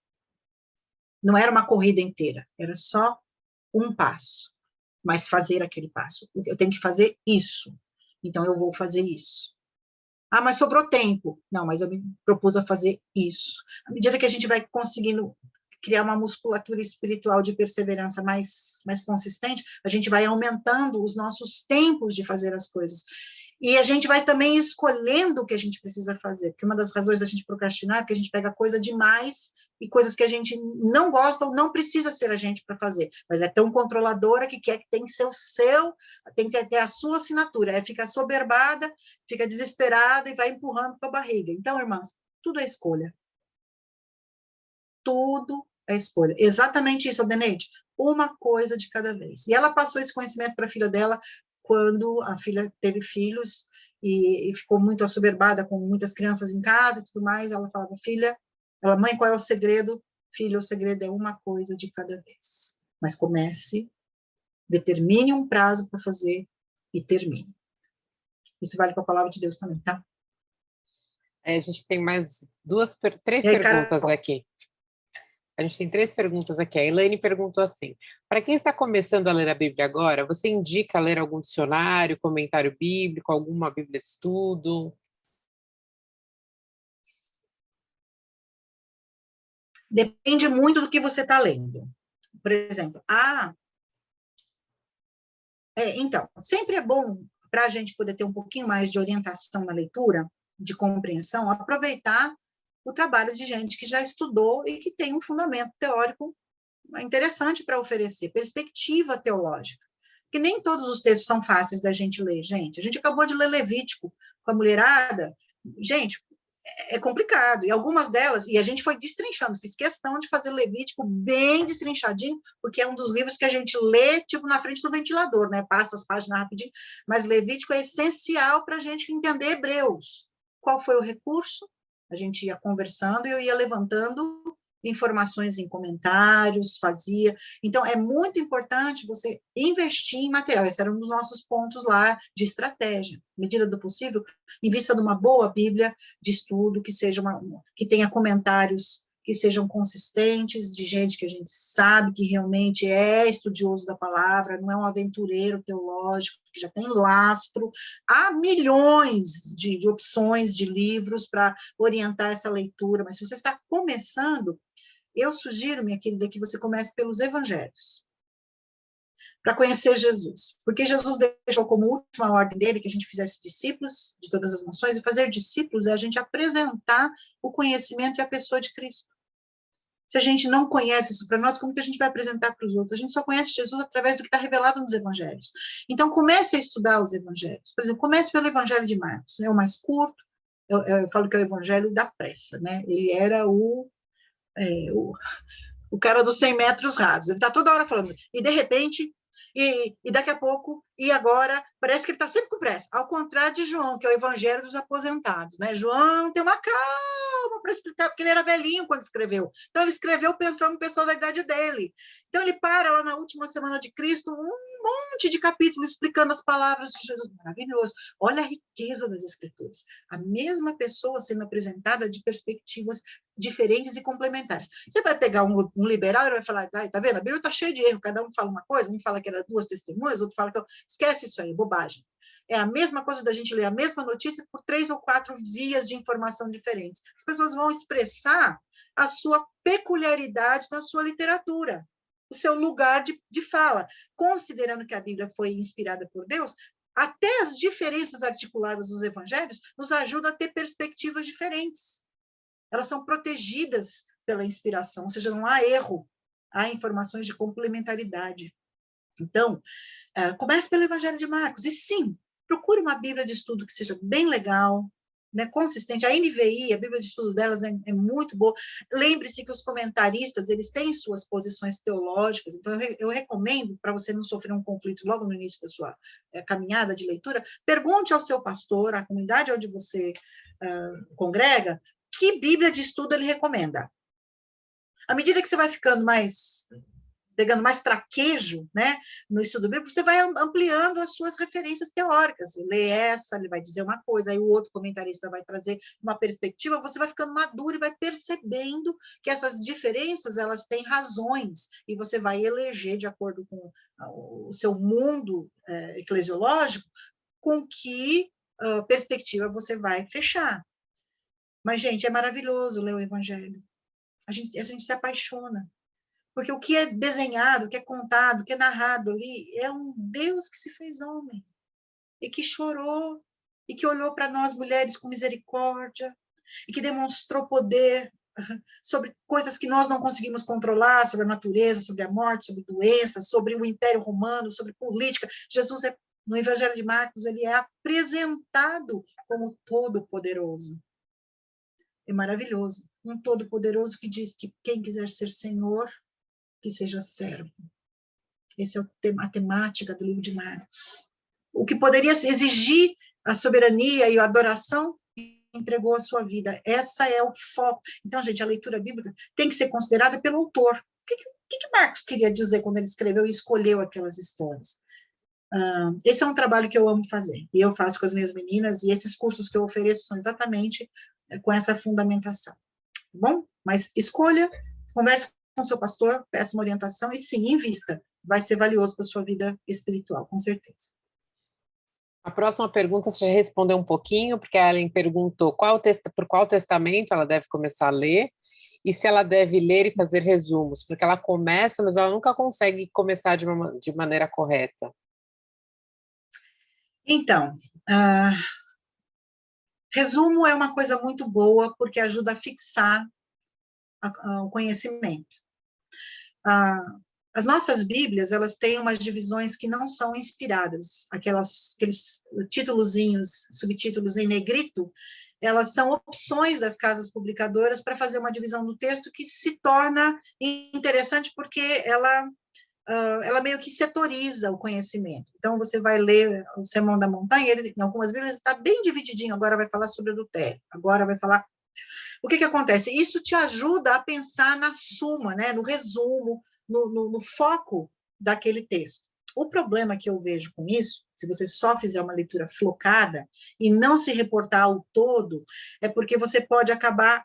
Não era uma corrida inteira, era só um passo, mas fazer aquele passo. Eu tenho que fazer isso. Então, eu vou fazer isso. Mas sobrou tempo. Não, mas eu me propus a fazer isso. À medida que a gente vai conseguindo criar uma musculatura espiritual de perseverança mais consistente, a gente vai aumentando os nossos tempos de fazer as coisas. E a gente vai também escolhendo o que a gente precisa fazer, porque uma das razões da gente procrastinar é que a gente pega coisa demais e coisas que a gente não gosta ou não precisa ser a gente para fazer, mas é tão controladora que quer que tem que ser o seu, tem que ter a sua assinatura, fica soberbada, fica desesperada e vai empurrando com a barriga. Então, irmãs, tudo é escolha. Tudo é escolha. Exatamente isso, Aldeneide, uma coisa de cada vez. E ela passou esse conhecimento para a filha dela quando a filha teve filhos e ficou muito assoberbada com muitas crianças em casa e tudo mais. Ela falava, filha, mãe, qual é o segredo? Filha, o segredo é uma coisa de cada vez. Mas comece, determine um prazo para fazer e termine. Isso vale para a palavra de Deus também, tá? A gente tem mais três aí, perguntas Carol? aqui. A gente tem 3 perguntas aqui. A Elaine perguntou assim: para quem está começando a ler a Bíblia agora, você indica ler algum dicionário, comentário bíblico, alguma Bíblia de estudo? Depende muito do que você está lendo. Por exemplo, então, sempre é bom, para a gente poder ter um pouquinho mais de orientação na leitura, de compreensão, aproveitar o trabalho de gente que já estudou e que tem um fundamento teórico interessante para oferecer, perspectiva teológica. Porque nem todos os textos são fáceis da gente ler, gente. A gente acabou de ler Levítico com a mulherada. Gente, é complicado, e algumas delas, e a gente foi destrinchando, fiz questão de fazer Levítico bem destrinchadinho, porque é um dos livros que a gente lê, tipo, na frente do ventilador, né, passa as páginas rapidinho, mas Levítico é essencial para a gente entender Hebreus. Qual foi o recurso? A gente ia conversando e eu ia levantando informações em comentários, fazia. Então, é muito importante você investir em material. Esse era um dos nossos pontos lá de estratégia. À medida do possível, invista numa boa Bíblia de estudo, que tenha comentários que sejam consistentes, de gente que a gente sabe que realmente é estudioso da palavra, não é um aventureiro teológico, que já tem lastro. Há milhões de opções de livros para orientar essa leitura, mas se você está começando, eu sugiro, minha querida, que você comece pelos evangelhos. para conhecer Jesus. Porque Jesus deixou como última ordem dele que a gente fizesse discípulos de todas as nações, e fazer discípulos é a gente apresentar o conhecimento e a pessoa de Cristo. Se a gente não conhece isso para nós, como que a gente vai apresentar para os outros? A gente só conhece Jesus através do que está revelado nos evangelhos. Então, comece a estudar os evangelhos. Por exemplo, comece pelo evangelho de Marcos, é o mais curto, eu falo que é o evangelho da pressa, né? Ele era o cara dos 100 metros rasos. Ele está toda hora falando, e de repente, e daqui a pouco, e agora, parece que ele está sempre com pressa. Ao contrário de João, que é o evangelho dos aposentados, né? João tem uma calma para explicar, porque ele era velhinho quando escreveu. Então, ele escreveu pensando em pessoas da idade dele. Então, ele para lá na última semana de Cristo, um monte de capítulos explicando as palavras de Jesus. Maravilhoso. Olha a riqueza das Escrituras. A mesma pessoa sendo apresentada de perspectivas diferentes e complementares. Você vai pegar um liberal e vai falar, tá vendo? A Bíblia está cheia de erro, cada um fala uma coisa, um fala que era 2 testemunhas, outro fala que... Esquece isso aí, bobagem. É a mesma coisa da gente ler a mesma notícia por 3 ou 4 vias de informação diferentes. As pessoas vão expressar a sua peculiaridade na sua literatura, o seu lugar de fala. Considerando que a Bíblia foi inspirada por Deus, até as diferenças articuladas nos evangelhos nos ajudam a ter perspectivas diferentes. Elas são protegidas pela inspiração, ou seja, não há erro, há informações de complementaridade. Então, comece pelo Evangelho de Marcos, e sim, procure uma Bíblia de estudo que seja bem legal, né, consistente. A NVI, a Bíblia de estudo delas é muito boa. Lembre-se que os comentaristas, eles têm suas posições teológicas, então eu recomendo, para você não sofrer um conflito logo no início da sua caminhada de leitura, pergunte ao seu pastor, à comunidade onde você congrega, que Bíblia de estudo ele recomenda. À medida que você vai ficando pegando mais traquejo, né, no estudo bíblico, você vai ampliando as suas referências teóricas. Lê essa, ele vai dizer uma coisa, aí o outro comentarista vai trazer uma perspectiva, você vai ficando maduro e vai percebendo que essas diferenças, elas têm razões, e você vai eleger, de acordo com o seu mundo eclesiológico, com que perspectiva você vai fechar. Mas, gente, é maravilhoso ler o Evangelho. A gente se apaixona. Porque o que é desenhado, o que é contado, o que é narrado ali, é um Deus que se fez homem. E que chorou, e que olhou para nós, mulheres, com misericórdia, e que demonstrou poder sobre coisas que nós não conseguimos controlar, sobre a natureza, sobre a morte, sobre doenças, sobre o Império Romano, sobre política. Jesus, no Evangelho de Marcos, ele é apresentado como todo-poderoso. É maravilhoso. Um todo-poderoso que diz que quem quiser ser senhor, que seja servo. Essa é a temática do livro de Marcos. O que poderia exigir a soberania e a adoração, entregou a sua vida. Essa é o foco. Então, gente, a leitura bíblica tem que ser considerada pelo autor. O que Marcos queria dizer quando ele escreveu e escolheu aquelas histórias? Esse é um trabalho que eu amo fazer, e eu faço com as minhas meninas, e esses cursos que eu ofereço são exatamente com essa fundamentação. Tá bom? Mas escolha, converse com o seu pastor, peça uma orientação, e sim, invista. Vai ser valioso para a sua vida espiritual, com certeza. A próxima pergunta você já respondeu um pouquinho, porque a Ellen perguntou por qual testamento ela deve começar a ler, e se ela deve ler e fazer resumos, porque ela começa, mas ela nunca consegue começar de maneira correta. Então, resumo é uma coisa muito boa, porque ajuda a fixar o conhecimento. As nossas Bíblias, elas têm umas divisões que não são inspiradas, aqueles títulozinhos, subtítulos em negrito, elas são opções das casas publicadoras para fazer uma divisão do texto que se torna interessante porque ela meio que setoriza o conhecimento. Então, você vai ler o Sermão da Montanha, ele, em algumas Bíblias, está bem divididinho, agora vai falar sobre adultério, agora vai falar... O que acontece? Isso te ajuda a pensar na suma, né? No resumo, no foco daquele texto. O problema que eu vejo com isso, se você só fizer uma leitura flocada e não se reportar ao todo, é porque você pode acabar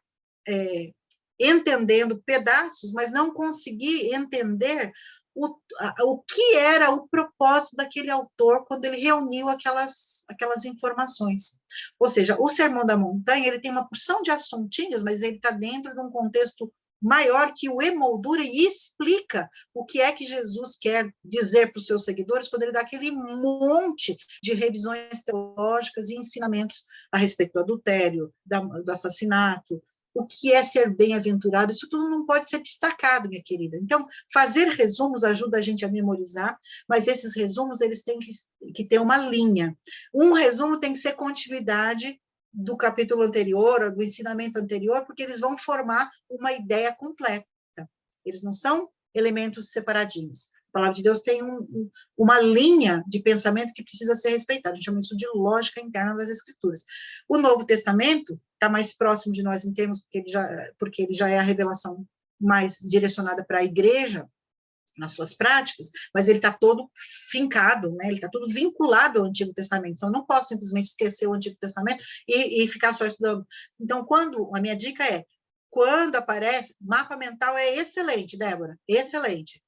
entendendo pedaços, mas não conseguir entender o que era o propósito daquele autor quando ele reuniu aquelas informações. Ou seja, o Sermão da Montanha, ele tem uma porção de assuntinhos, mas ele está dentro de um contexto maior que o emoldura e explica o que é que Jesus quer dizer para os seus seguidores, quando ele dá aquele monte de revisões teológicas e ensinamentos a respeito do adultério, do assassinato, o que é ser bem-aventurado, isso tudo não pode ser destacado, minha querida. Então, fazer resumos ajuda a gente a memorizar, mas esses resumos, eles têm que ter uma linha. Um resumo tem que ser continuidade do capítulo anterior, do ensinamento anterior, porque eles vão formar uma ideia completa. Eles não são elementos separadinhos. A palavra de Deus tem uma linha de pensamento que precisa ser respeitada. A gente chama isso de lógica interna das Escrituras. O Novo Testamento está mais próximo de nós em termos, porque ele já é a revelação mais direcionada para a igreja, nas suas práticas, mas ele está todo fincado, né? Ele está todo vinculado ao Antigo Testamento. Então, eu não posso simplesmente esquecer o Antigo Testamento e ficar só estudando. Então, a minha dica é, quando aparece, mapa mental é excelente, Débora, excelente.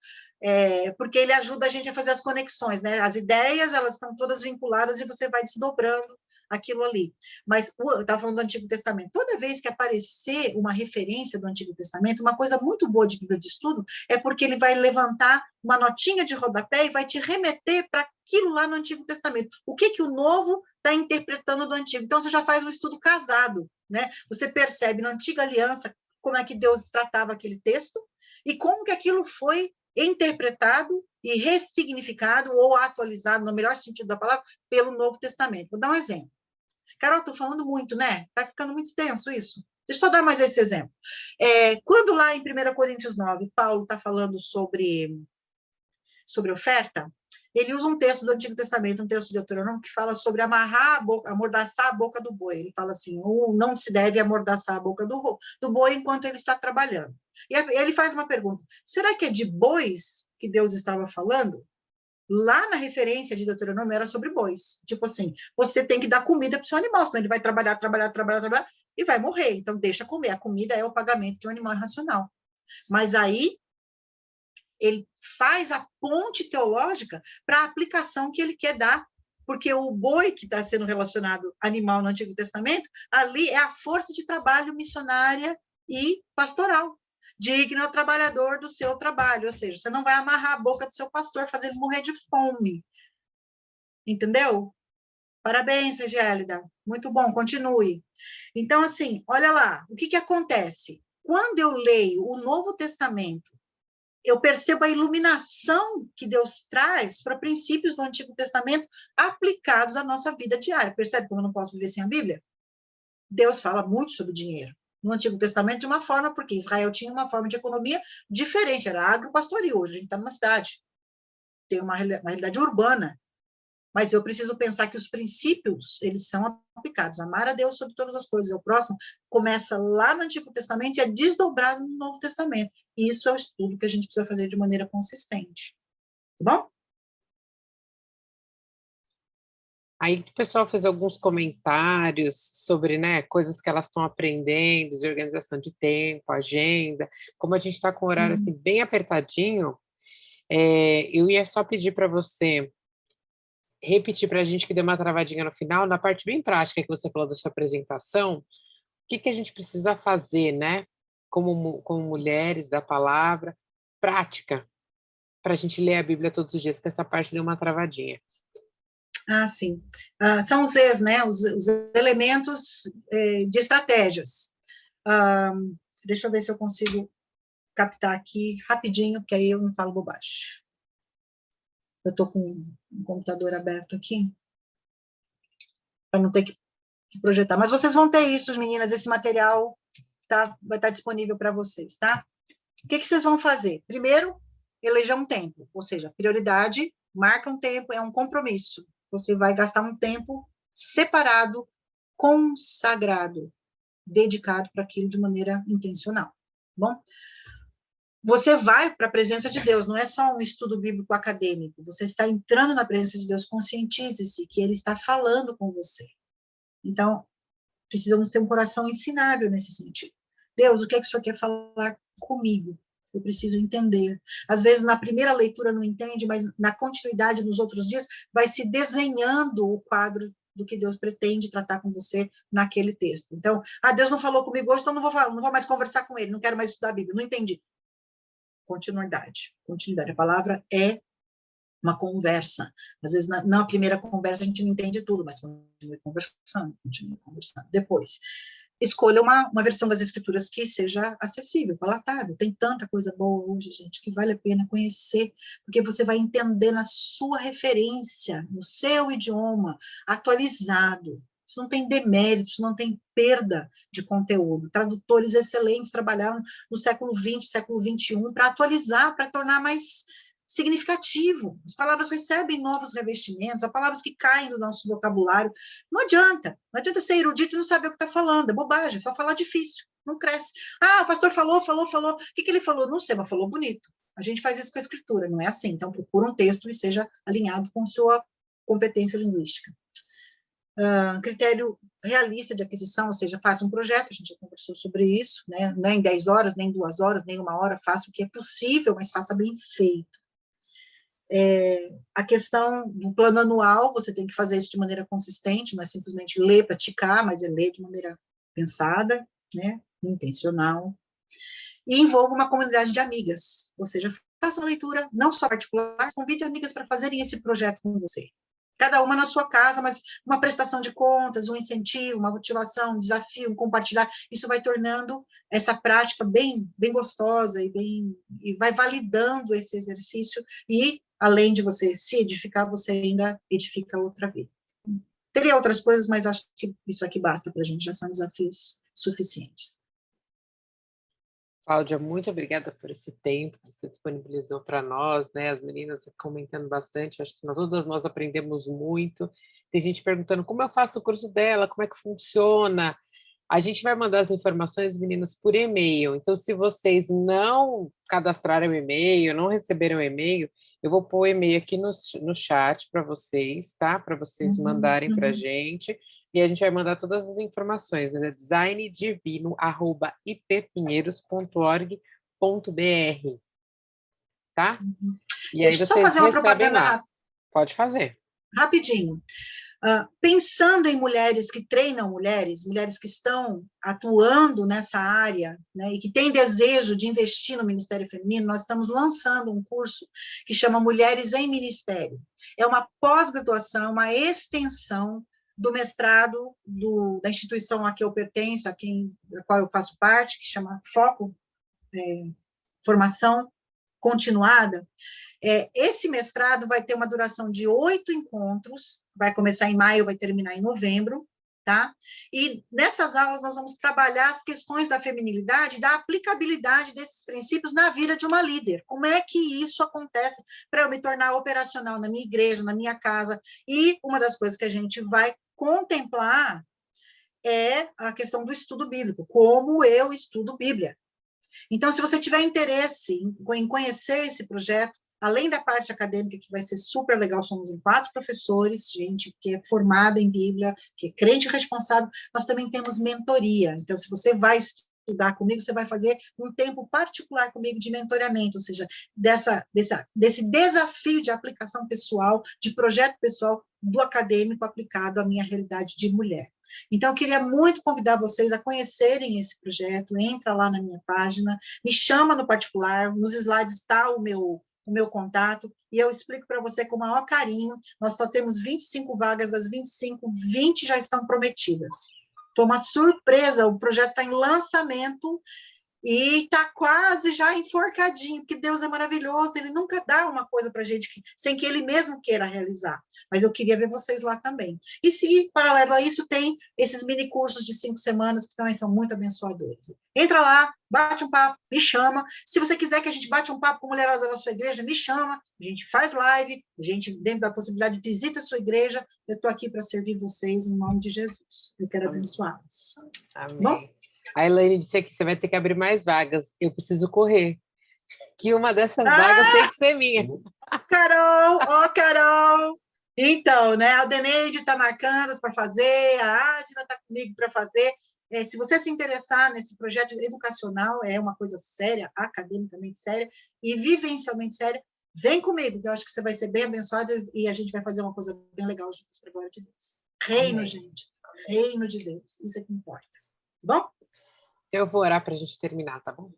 Porque ele ajuda a gente a fazer as conexões, né? As ideias, elas estão todas vinculadas e você vai desdobrando aquilo ali. Mas eu estava falando do Antigo Testamento. Toda vez que aparecer uma referência do Antigo Testamento, uma coisa muito boa de Bíblia de estudo é porque ele vai levantar uma notinha de rodapé e vai te remeter para aquilo lá no Antigo Testamento. O que o Novo está interpretando do Antigo? Então, você já faz um estudo casado, né? Você percebe na Antiga Aliança como é que Deus tratava aquele texto e como que aquilo foi interpretado e ressignificado ou atualizado, no melhor sentido da palavra, pelo Novo Testamento. Vou dar um exemplo. Carol, estou falando muito, né? Está ficando muito extenso isso. Deixa eu só dar mais esse exemplo. Quando lá em 1 Coríntios 9, Paulo está falando sobre oferta, ele usa um texto do Antigo Testamento, um texto de Deuteronômio, que fala sobre amarrar a boca, amordaçar a boca do boi. Ele fala assim, não se deve amordaçar a boca do boi enquanto ele está trabalhando. E ele faz uma pergunta, será que é de bois que Deus estava falando? Lá na referência de Deuteronômio era sobre bois. Tipo assim, você tem que dar comida para o seu animal, senão ele vai trabalhar e vai morrer. Então, deixa comer. A comida é o pagamento de um animal racional. Mas aí, ele faz a ponte teológica para a aplicação que ele quer dar, porque o boi que está sendo relacionado animal no Antigo Testamento, ali é a força de trabalho missionária e pastoral. Digno é o trabalhador do seu trabalho, ou seja, você não vai amarrar a boca do seu pastor, fazer ele morrer de fome. Entendeu? Parabéns, Regélida. Muito bom, continue. Então, assim, olha lá, o que acontece? Quando eu leio o Novo Testamento, eu percebo a iluminação que Deus traz para princípios do Antigo Testamento aplicados à nossa vida diária. Percebe como eu não posso viver sem a Bíblia? Deus fala muito sobre dinheiro no Antigo Testamento de uma forma, porque Israel tinha uma forma de economia diferente, era agropastoril. Hoje a gente está numa cidade, tem uma realidade urbana, mas eu preciso pensar que os princípios, eles são aplicados. Amar a Deus sobre todas as coisas, é o próximo, começa lá no Antigo Testamento e é desdobrado no Novo Testamento. E isso é o estudo que a gente precisa fazer de maneira consistente. Tá bom? Aí o pessoal fez alguns comentários sobre, né, coisas que elas estão aprendendo, de organização de tempo, agenda. Como a gente está com o horário assim, bem apertadinho, eu ia só pedir para você repetir para a gente, que deu uma travadinha no final, na parte bem prática que você falou da sua apresentação, o que a gente precisa fazer, né, como mulheres da palavra, prática, para a gente ler a Bíblia todos os dias, que essa parte deu uma travadinha. Sim. São os E's, né, os elementos de estratégias. Deixa eu ver se eu consigo captar aqui rapidinho, porque aí eu não falo bobagem. Eu estou com um computador aberto aqui, para não ter que projetar. Mas vocês vão ter isso, meninas, esse material vai estar disponível para vocês, tá? O que vocês vão fazer? Primeiro, eleger um tempo, ou seja, prioridade, marca um tempo, é um compromisso. Você vai gastar um tempo separado, consagrado, dedicado para aquilo de maneira intencional, bom? Você vai para a presença de Deus, não é só um estudo bíblico acadêmico, você está entrando na presença de Deus, conscientize-se que Ele está falando com você. Então, precisamos ter um coração ensinável nesse sentido. Deus, o que é que o Senhor quer falar comigo? Eu preciso entender. Às vezes, na primeira leitura não entende, mas na continuidade, nos outros dias, vai se desenhando o quadro do que Deus pretende tratar com você naquele texto. Então, Deus não falou comigo hoje, então não vou mais conversar com ele, não quero mais estudar a Bíblia, não entendi. Continuidade. Continuidade. A palavra é uma conversa. Às vezes, na primeira conversa, a gente não entende tudo, mas continue conversando, continue conversando. Depois, escolha uma versão das Escrituras que seja acessível, palatável. Tem tanta coisa boa hoje, gente, que vale a pena conhecer, porque você vai entender na sua referência, no seu idioma, atualizado. Isso não tem demérito, isso não tem perda de conteúdo. Tradutores excelentes trabalharam no século XX, século XXI, para atualizar, para tornar mais significativo. As palavras recebem novos revestimentos, há palavras que caem do nosso vocabulário. Não adianta ser erudito e não saber o que está falando, é bobagem, só falar difícil, não cresce. O pastor falou. O que ele falou? Não sei, mas falou bonito. A gente faz isso com a escritura, não é assim. Então, procura um texto e seja alinhado com sua competência linguística. Critério realista de aquisição, ou seja, faça um projeto, a gente já conversou sobre isso, né? Não é em 10 horas, nem 2 horas, nem 1 hora, faça o que é possível, mas faça bem feito. A questão do plano anual, você tem que fazer isso de maneira consistente, não é simplesmente ler, praticar, mas é ler de maneira pensada, né, intencional, e envolva uma comunidade de amigas, ou seja, faça uma leitura não só particular, convide amigas para fazerem esse projeto com você. Cada uma na sua casa, mas uma prestação de contas, um incentivo, uma motivação, um desafio, um compartilhar, isso vai tornando essa prática bem gostosa e vai validando esse exercício e, além de você se edificar, você ainda edifica outra vida. Teria outras coisas, mas acho que isso aqui basta para a gente, já são desafios suficientes. Cláudia, muito obrigada por esse tempo que você disponibilizou para nós, né? As meninas comentando bastante, acho que todas nós aprendemos muito. Tem gente perguntando como eu faço o curso dela, como é que funciona. A gente vai mandar as informações, meninos, por e-mail. Então, se vocês não cadastraram o e-mail, não receberam o e-mail, eu vou pôr o e-mail aqui no chat para vocês, tá? Para vocês mandarem para a gente. E a gente vai mandar todas as informações, mas é designdivino@ippinheiros.org.br, tá? E aí Deixa eu só vocês fazer uma recebem propaganda lá. Pode fazer. Rapidinho. Pensando em mulheres que treinam mulheres que estão atuando nessa área, né, e que têm desejo de investir no Ministério Feminino, nós estamos lançando um curso que chama Mulheres em Ministério. É uma pós-graduação, uma extensão do mestrado da instituição a que eu pertenço, a qual eu faço parte, que chama Foco Formação Continuada. Esse mestrado vai ter uma duração de 8 encontros, vai começar em maio, vai terminar em novembro, tá? E nessas aulas nós vamos trabalhar as questões da feminilidade, da aplicabilidade desses princípios na vida de uma líder. Como é que isso acontece para eu me tornar operacional na minha igreja, na minha casa? E uma das coisas que a gente vai contemplar é a questão do estudo bíblico, como eu estudo Bíblia. Então, se você tiver interesse em conhecer esse projeto, além da parte acadêmica, que vai ser super legal, somos em 4 professores, gente que é formada em Bíblia, que é crente responsável, nós também temos mentoria. Então, se você vai estudar comigo, você vai fazer um tempo particular comigo de mentoramento, ou seja, desse desafio de aplicação pessoal, de projeto pessoal do acadêmico aplicado à minha realidade de mulher. Então, eu queria muito convidar vocês a conhecerem esse projeto, entra lá na minha página, me chama no particular, nos slides está o meu contato, e eu explico para você com o maior carinho. Nós só temos 25 vagas, das 25, 20 já estão prometidas. Foi uma surpresa, o projeto está em lançamento e está quase já enforcadinho, porque Deus é maravilhoso, Ele nunca dá uma coisa para a gente sem que Ele mesmo queira realizar. Mas eu queria ver vocês lá também. E se, paralelo a isso, tem esses mini cursos de 5 semanas, que também são muito abençoadores. Entra lá, bate um papo, me chama. Se você quiser que a gente bate um papo com a mulherada da sua igreja, me chama. A gente faz live, a gente, dentro da possibilidade, visita a sua igreja. Eu estou aqui para servir vocês em nome de Jesus. Eu quero abençoá-los. Amém. Bom? A Elaine disse aqui, você vai ter que abrir mais vagas. Eu preciso correr. Que uma dessas vagas tem que ser minha. Carol! Então, né, a Deneide está marcando para fazer, a Adna está comigo para fazer. Se você se interessar nesse projeto educacional, é uma coisa séria, academicamente séria e vivencialmente séria, vem comigo, que eu acho que você vai ser bem abençoado e a gente vai fazer uma coisa bem legal juntos, para a glória de Deus. Reino, Amém. gente. Reino de Deus. Isso é que importa. Tá bom? Eu vou orar para a gente terminar, tá bom?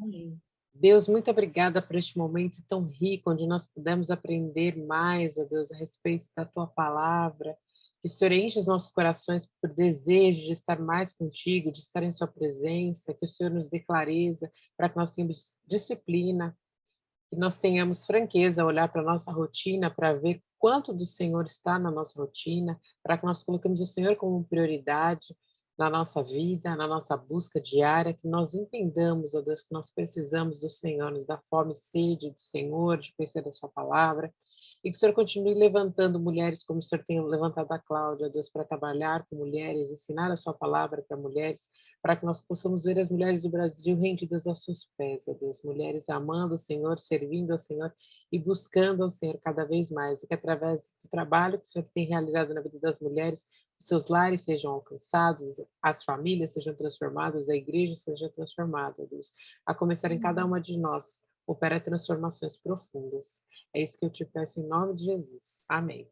Amém. Deus, muito obrigada por este momento tão rico, onde nós pudemos aprender mais, ó Deus, a respeito da Tua palavra. Que o Senhor enche os nossos corações por desejo de estar mais contigo, de estar em Sua presença, que o Senhor nos dê clareza para que nós tenhamos disciplina, que nós tenhamos franqueza a olhar para a nossa rotina, para ver quanto do Senhor está na nossa rotina, para que nós coloquemos o Senhor como prioridade na nossa vida, na nossa busca diária, que nós entendamos, ó Deus, que nós precisamos do Senhor, nos dá fome e sede do Senhor, de conhecer da sua palavra, e que o Senhor continue levantando mulheres como o Senhor tem levantado a Cláudia, ó Deus, para trabalhar com mulheres, ensinar a sua palavra para mulheres, para que nós possamos ver as mulheres do Brasil rendidas aos seus pés, ó Deus, mulheres amando o Senhor, servindo ao Senhor e buscando ao Senhor cada vez mais, e que através do trabalho que o Senhor tem realizado na vida das mulheres, os seus lares sejam alcançados, as famílias sejam transformadas, a igreja seja transformada, ó Deus, a começar em cada uma de nós, opera transformações profundas. É isso que eu te peço em nome de Jesus. Amém.